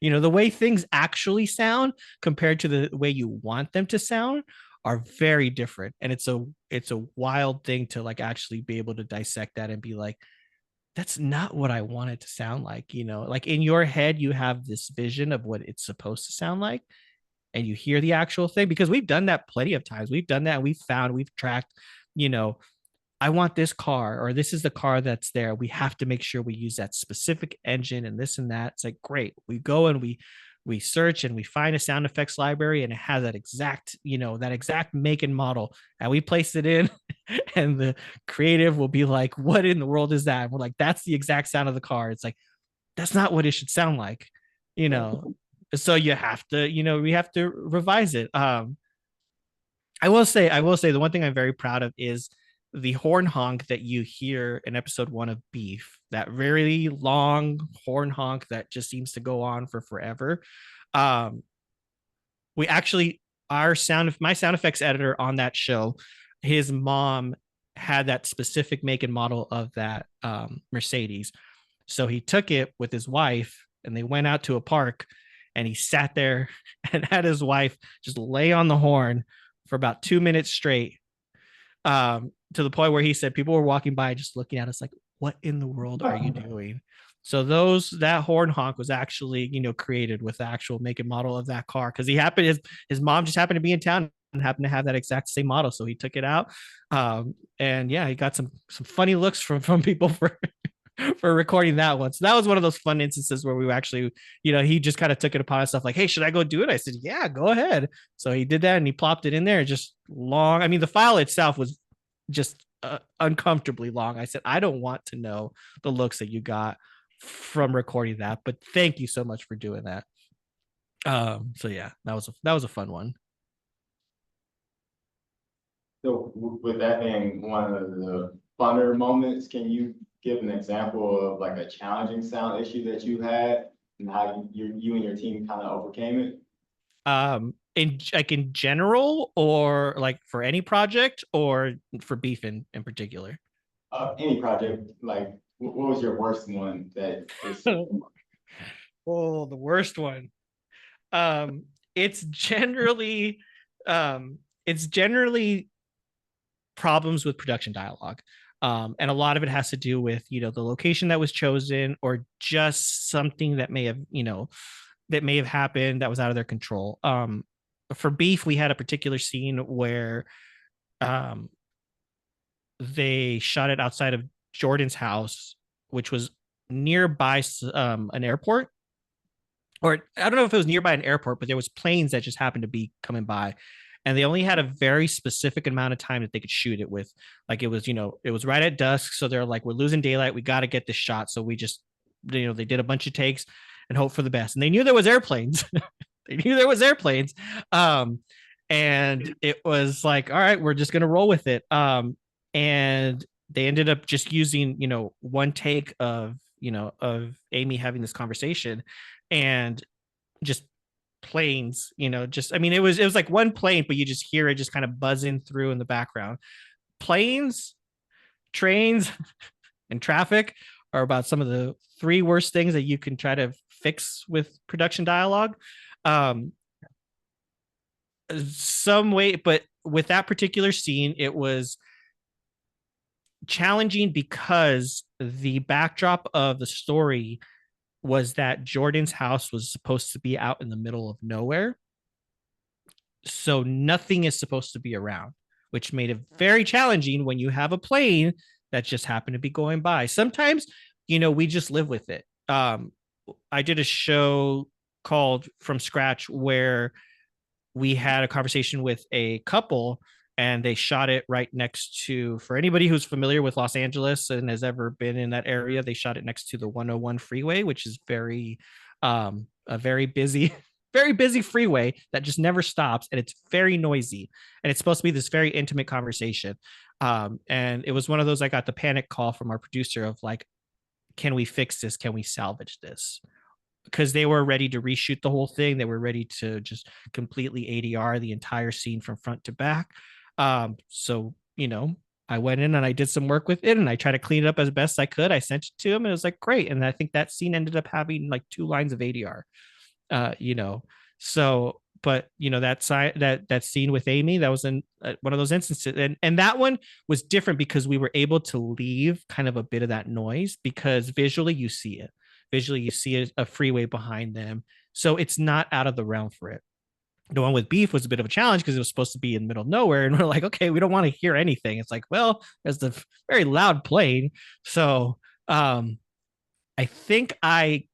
The way things actually sound compared to the way you want them to sound are very different. And it's a wild thing to like actually be able to dissect that and be like, that's not what I want it to sound like. Like in your head, you have this vision of what it's supposed to sound like, and you hear the actual thing, because we've done that plenty of times. We've done that and we've tracked, I want this car, or this is the car that's there. We have to make sure we use that specific engine and this and that. It's like, great. We go and we search and we find a sound effects library, and it has that exact make and model, and we place it in and the creative will be like, what in the world is that? And we're like, that's the exact sound of the car. It's like, that's not what it should sound like, so you have to, we have to revise it. I will say the one thing I'm very proud of is the horn honk that you hear in episode 1 of Beef, that very long horn honk that just seems to go on for forever. Um, we actually, my sound effects editor on that show, his mom had that specific make and model of that Mercedes. So he took it with his wife and they went out to a park, and he sat there and had his wife just lay on the horn for about 2 minutes straight, to the point where he said people were walking by just looking at us like, what in the world are you doing? So that horn honk was actually, created with the actual make and model of that car, because his mom just happened to be in town and happened to have that exact same model, so he took it out. And yeah, he got some funny looks from people for for recording that one. So that was one of those fun instances where we actually, he just kind of took it upon himself, like, hey, should I go do it? I said, yeah, go ahead. So he did that and he plopped it in there, just long. I mean, the file itself was just uncomfortably long. I said, I don't want to know the looks that you got from recording that, but thank you so much for doing that. So yeah, that was a fun one. So with that being one of the funner moments, can you give an example of like a challenging sound issue that you had and how you and your team kind of overcame it? In general, or like for any project, or for Beef in particular? Any project, like what was your worst one that is? Oh, the worst one. Um, it's generally, it's generally problems with production dialogue. And a lot of it has to do with, the location that was chosen, or just something that may have happened that was out of their control. For Beef, we had a particular scene where they shot it outside of Jordan's house, which was nearby an airport. Or I don't know if it was nearby an airport, but there was planes that just happened to be coming by, and they only had a very specific amount of time that they could shoot it with. Like it was right at dusk, so they're like, we're losing daylight, we got to get this shot. So we just, they did a bunch of takes and hope for the best. And they knew there was airplanes. They knew there was airplanes. And it was like, all right, we're just gonna roll with it. And they ended up just using, one take of Amy having this conversation, and just planes, just, I mean, it was like one plane, but you just hear it just kind of buzzing through in the background. Planes, trains, and traffic are about some of the three worst things that you can try to fix with production dialogue. Some way, but with that particular scene, it was challenging because the backdrop of the story was that Jordan's house was supposed to be out in the middle of nowhere. So nothing is supposed to be around, which made it very challenging when you have a plane that just happened to be going by. Sometimes, we just live with it. I did a show called From Scratch where we had a conversation with a couple, and they shot it right next to, for anybody who's familiar with Los Angeles and has ever been in that area, they shot it next to the 101 freeway, which is a very busy, very busy freeway that just never stops. And it's very noisy. And it's supposed to be this very intimate conversation. And it was one of those, I got the panic call from our producer of like, can we fix this? Can we salvage this? Because they were ready to reshoot the whole thing. They were ready to just completely ADR the entire scene from front to back. So, I went in and I did some work with it, and I tried to clean it up as best I could. I sent it to him, and it was like, great. And I think that scene ended up having like 2 lines of ADR, so, but that scene with Amy, that was in one of those instances. And that one was different because we were able to leave kind of a bit of that noise, because visually you see a freeway behind them. So it's not out of the realm for it. The one with Beef was a bit of a challenge because it was supposed to be in the middle of nowhere, and we're like, okay, we don't want to hear anything. It's like, well, there's the very loud plane. So I think I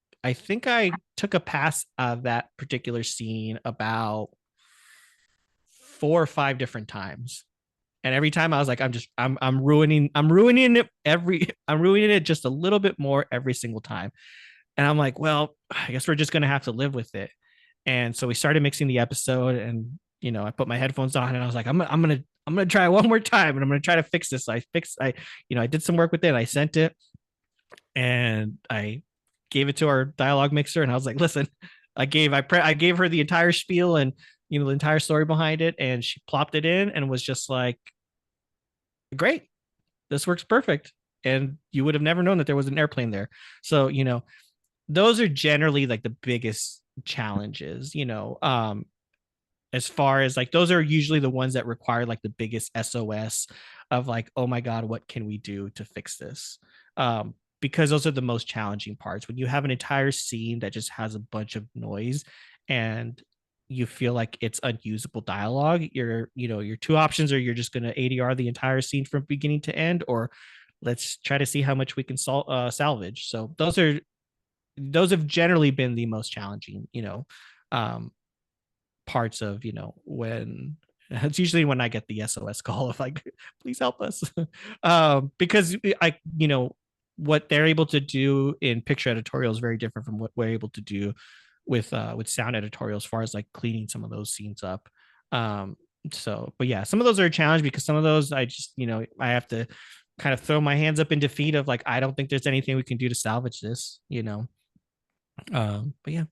took a pass of that particular scene about 4 or 5 different times. And every time I was like, I'm ruining it just a little bit more every single time. And I'm like, well, I guess we're just going to have to live with it. And so we started mixing the episode, and I put my headphones on, and I was like, I'm I'm gonna try one more time and I'm gonna try to fix this. I did some work with it. I sent it and I gave it to our dialogue mixer and I was like, listen, I gave her the entire spiel and the entire story behind it, and she plopped it in and was just like, great, this works perfect. And you would have never known that there was an airplane there. So, those are generally like the biggest challenges, as far as like those are usually the ones that require like the biggest SOS of like, oh my God, what can we do to fix this? Because those are the most challenging parts. When you have an entire scene that just has a bunch of noise and you feel like it's unusable dialogue, your two options are you're just going to ADR the entire scene from beginning to end, or let's try to see how much we can salvage. So those have generally been the most challenging, um, parts of, when it's usually when I get the SOS call of like, please help us. Because what they're able to do in picture editorial is very different from what we're able to do with sound editorial as far as like cleaning some of those scenes up. But yeah, some of those are a challenge because some of those I just, I have to kind of throw my hands up in defeat of like, I don't think there's anything we can do to salvage this, but yeah.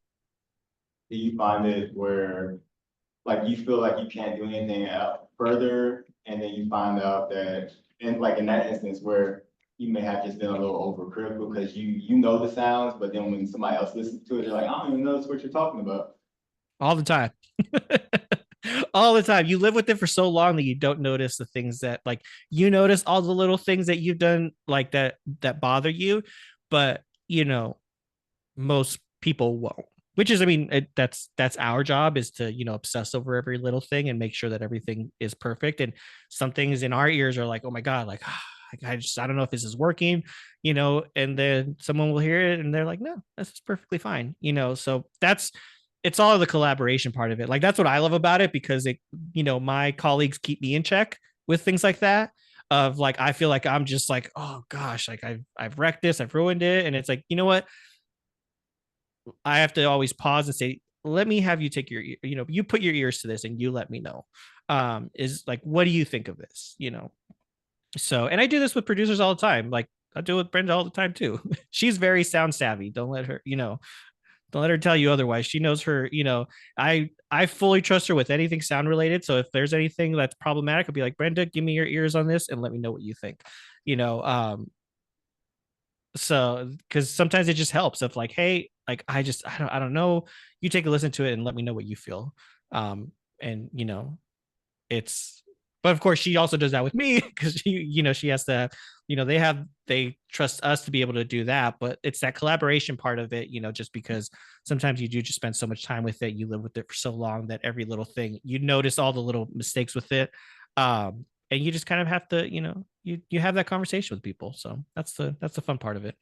Do you find it where like you feel like you can't do anything out further, and then you find out that, and like in that instance where you may have just been a little overcritical because you know the sounds, but then when somebody else listens to it, they're like, I don't even notice what you're talking about. All the time. All the time. You live with it for so long that you don't notice the things that like you notice all the little things that you've done like that bother you, but most people won't. Which is, I mean, that's our job is to obsess over every little thing and make sure that everything is perfect. And some things in our ears are like, oh my God, like I don't know if this is working, and then someone will hear it and they're like, no, this is perfectly fine, So it's all the collaboration part of it. Like that's what I love about it because my colleagues keep me in check with things like that. Of like, I feel like I'm just like, oh gosh, like I've wrecked this, I've ruined it, and it's like, you know what? I have to always pause and say, let me have you take you put your ears to this and you let me know. Is like, what do you think of this? So, and I do this with producers all the time. Like I do it with Brenda all the time too. She's very sound savvy. Don't let her, don't let her tell you otherwise. She knows her, I fully trust her with anything sound related. So if there's anything that's problematic, I'll be like, Brenda, give me your ears on this and let me know what you think. So because sometimes it just helps of like, hey, like I don't know, you take a listen to it and let me know what you feel. And it's, but of course she also does that with me because she has to, they trust us to be able to do that, but it's that collaboration part of it, just because sometimes you do just spend so much time with it, you live with it for so long that every little thing you notice all the little mistakes with it. And you just kind of have to, you have that conversation with people. So that's the fun part of it.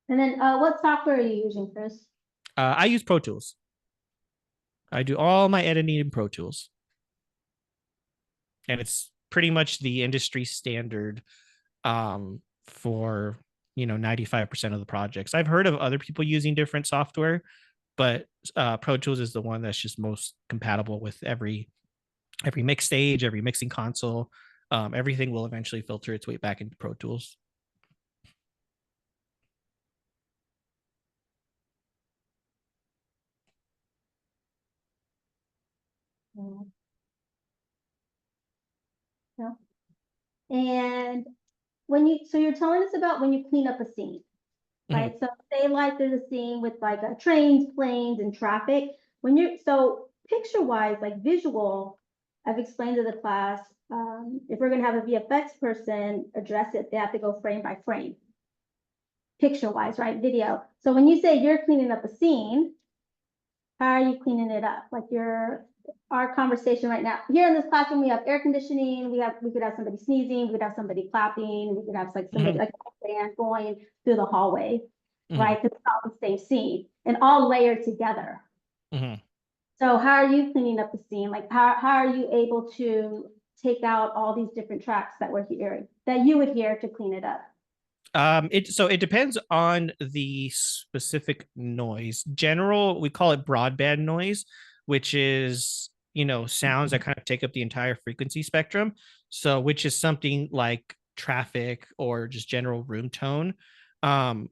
And then, what software are you using, Chris? I use Pro Tools. I do all my editing in Pro Tools. And it's pretty much the industry standard for 95% of the projects. I've heard of other people using different software, but Pro Tools is the one that's just most compatible with every mix stage, every mixing console. Everything will eventually filter its way back into Pro Tools. Yeah. And so you're telling us about when you clean up a scene, right? So say like there's a scene with like trains, planes, and traffic. So picture wise, like visual, I've explained to the class, if we're gonna have a VFX person address it, they have to go frame by frame. Picture wise, right? Video. So when you say you're cleaning up a scene, how are you cleaning it up? Like our conversation right now. Here in this classroom, we have air conditioning, we could have somebody sneezing, we could have somebody clapping, we could have like somebody like a band going through the hallway, right? It's all the same scene and all layered together. So how are you cleaning up the scene? Like how are you able to take out all these different tracks that we're hearing, that you would hear to clean it up? It depends on the specific noise. General, we call it broadband noise, which is sounds that kind of take up the entire frequency spectrum. So, which is something like traffic or just general room tone. Um,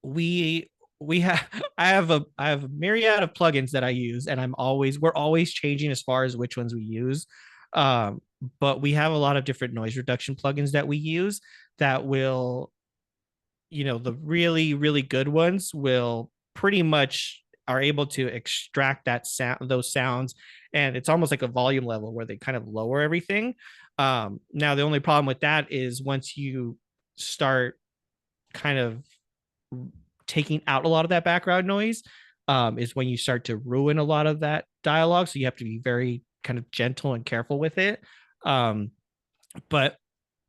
we we have I have a myriad of plugins that I use, and we're always changing as far as which ones we use. But we have a lot of different noise reduction plugins that we use that will, the really, really good ones will pretty much are able to extract those sounds, and it's almost like a volume level where they kind of lower everything. Now the only problem with that is once you start kind of taking out a lot of that background noise, is when you start to ruin a lot of that dialogue. So you have to be very kind of gentle and careful with it. But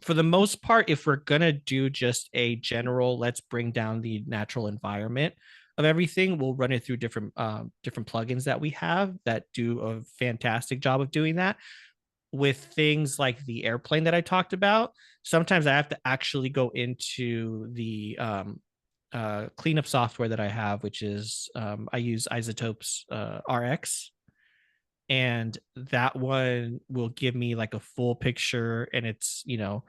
for the most part, if we're gonna do just a general, let's bring down the natural environment of everything, we'll run it through different plugins that we have that do a fantastic job of doing that. With things like the airplane that I talked about, sometimes I have to actually go into the cleanup software that I have, which is I use Isotopes RX, and that one will give me like a full picture, and it's a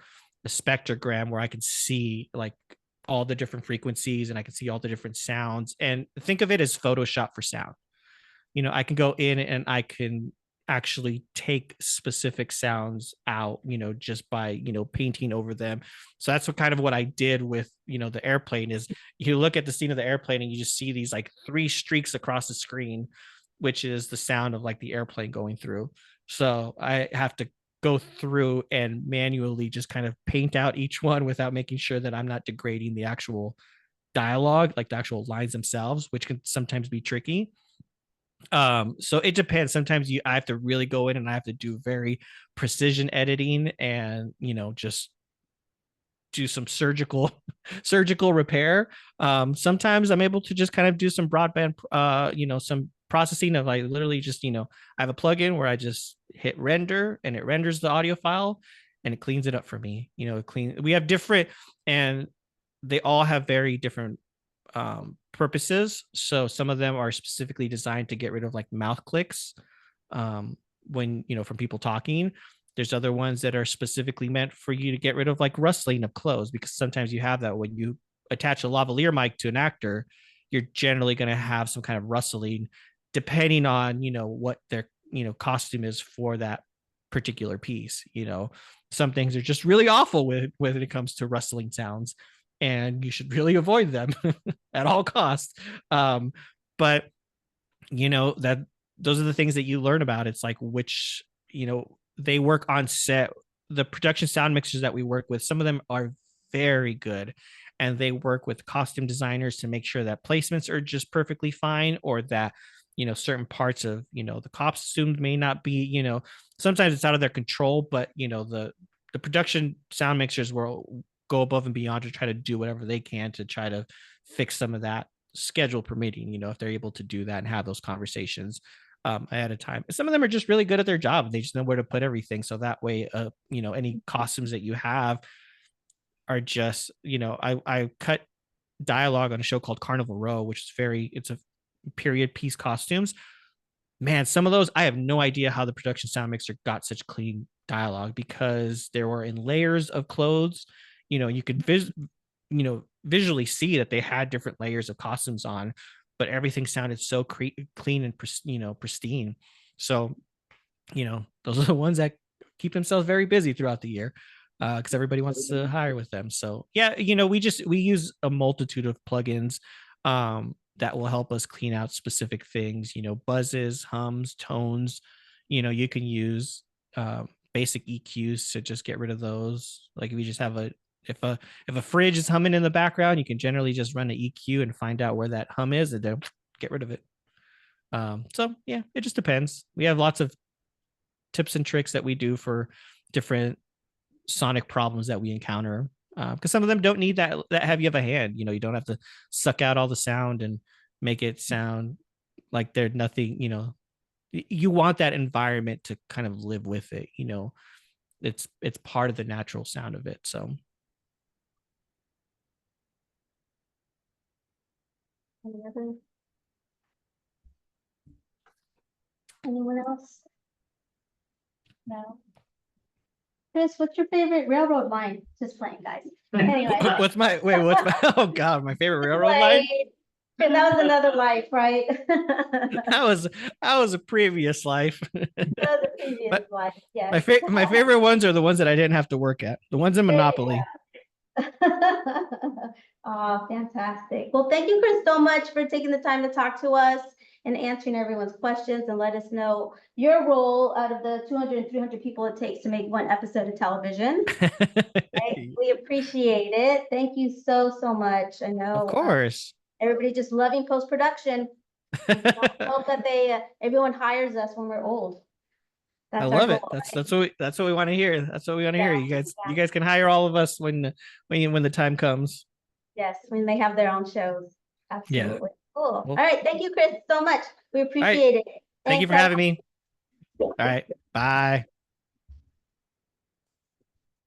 spectrogram where I can see like all the different frequencies, and I can see all the different sounds, and think of it as Photoshop for sound. I can go in and I can actually take specific sounds out, just by, painting over them. So that's what I did with, the airplane. Is you look at the scene of the airplane and you just see these like three streaks across the screen, which is the sound of like the airplane going through. So I have to go through and manually just kind of paint out each one without making sure that I'm not degrading the actual dialogue, like the actual lines themselves, which can sometimes be tricky. So it depends. Sometimes I have to really go in and I have to do very precision editing, and just do some surgical repair. Sometimes I'm able to just kind of do some broadband, some processing of like literally just, I have a plugin where I just hit render and it renders the audio file and it cleans it up for me. We have different, and they all have very different purposes. So some of them are specifically designed to get rid of like mouth clicks, when from people talking. There's other ones that are specifically meant for you to get rid of like rustling of clothes, because sometimes you have that when you attach a lavalier mic to an actor, you're generally going to have some kind of rustling depending on what their costume is for that particular piece. Some things are just really awful when it comes to rustling sounds, and you should really avoid them at all costs. But that those are the things that you learn about. It's like which they work on set. The production sound mixers that we work with, some of them are very good, and they work with costume designers to make sure that placements are just perfectly fine, or that certain parts of the costumes may not be, sometimes it's out of their control, but the production sound mixers will go above and beyond to try to do whatever they can to try to fix some of that, schedule permitting, if they're able to do that and have those conversations ahead of time. Some of them are just really good at their job. They just know where to put everything. So that way, any costumes that you have are just, I cut dialogue on a show called Carnival Row, which is it's a period piece costumes. Man, some of those, I have no idea how the production sound mixer got such clean dialogue, because there were in layers of clothes. You could visually see that they had different layers of costumes on, but everything sounded so clean and pristine. So those are the ones that keep themselves very busy throughout the year, because everybody wants to hire with them. So yeah, we use a multitude of plugins that will help us clean out specific things, buzzes, hums, tones. You can use basic EQs to just get rid of those. Like if you just have if a fridge is humming in the background, you can generally just run an EQ and find out where that hum is, and then get rid of it. So yeah, it just depends. We have lots of tips and tricks that we do for different sonic problems that we encounter, because some of them don't need that heavy of a hand. You don't have to suck out all the sound and make it sound like there's nothing. You want that environment to kind of live with it. It's part of the natural sound of it. So Any other? Anyone else? No. Chris, what's your favorite railroad line? Just playing, guys. Anyway. What's my oh god, my favorite railroad line? And that was another life, right? That was a previous life. That was a previous But life, yes. my favorite ones are the ones that I didn't have to work at. The ones in Monopoly. Oh, fantastic. Well, thank you, Chris, so much for taking the time to talk to us and answering everyone's questions and let us know your role out of the 200 and 300 people it takes to make one episode of television. Right? We appreciate it. Thank you so, so much. I know. Of course. Everybody just loving post-production. Hope that everyone hires us when we're old. I That's our love it. goal, That's right? what we want to hear. That's what we want to hear. Yeah, You guys can hire all of us when the time comes. Yes, when they have their own shows. Yeah. Absolutely. Cool. Well- All right. Thank you, Chris, so much. We appreciate it. Thank you Thanks, for having guys. me. All right. Bye.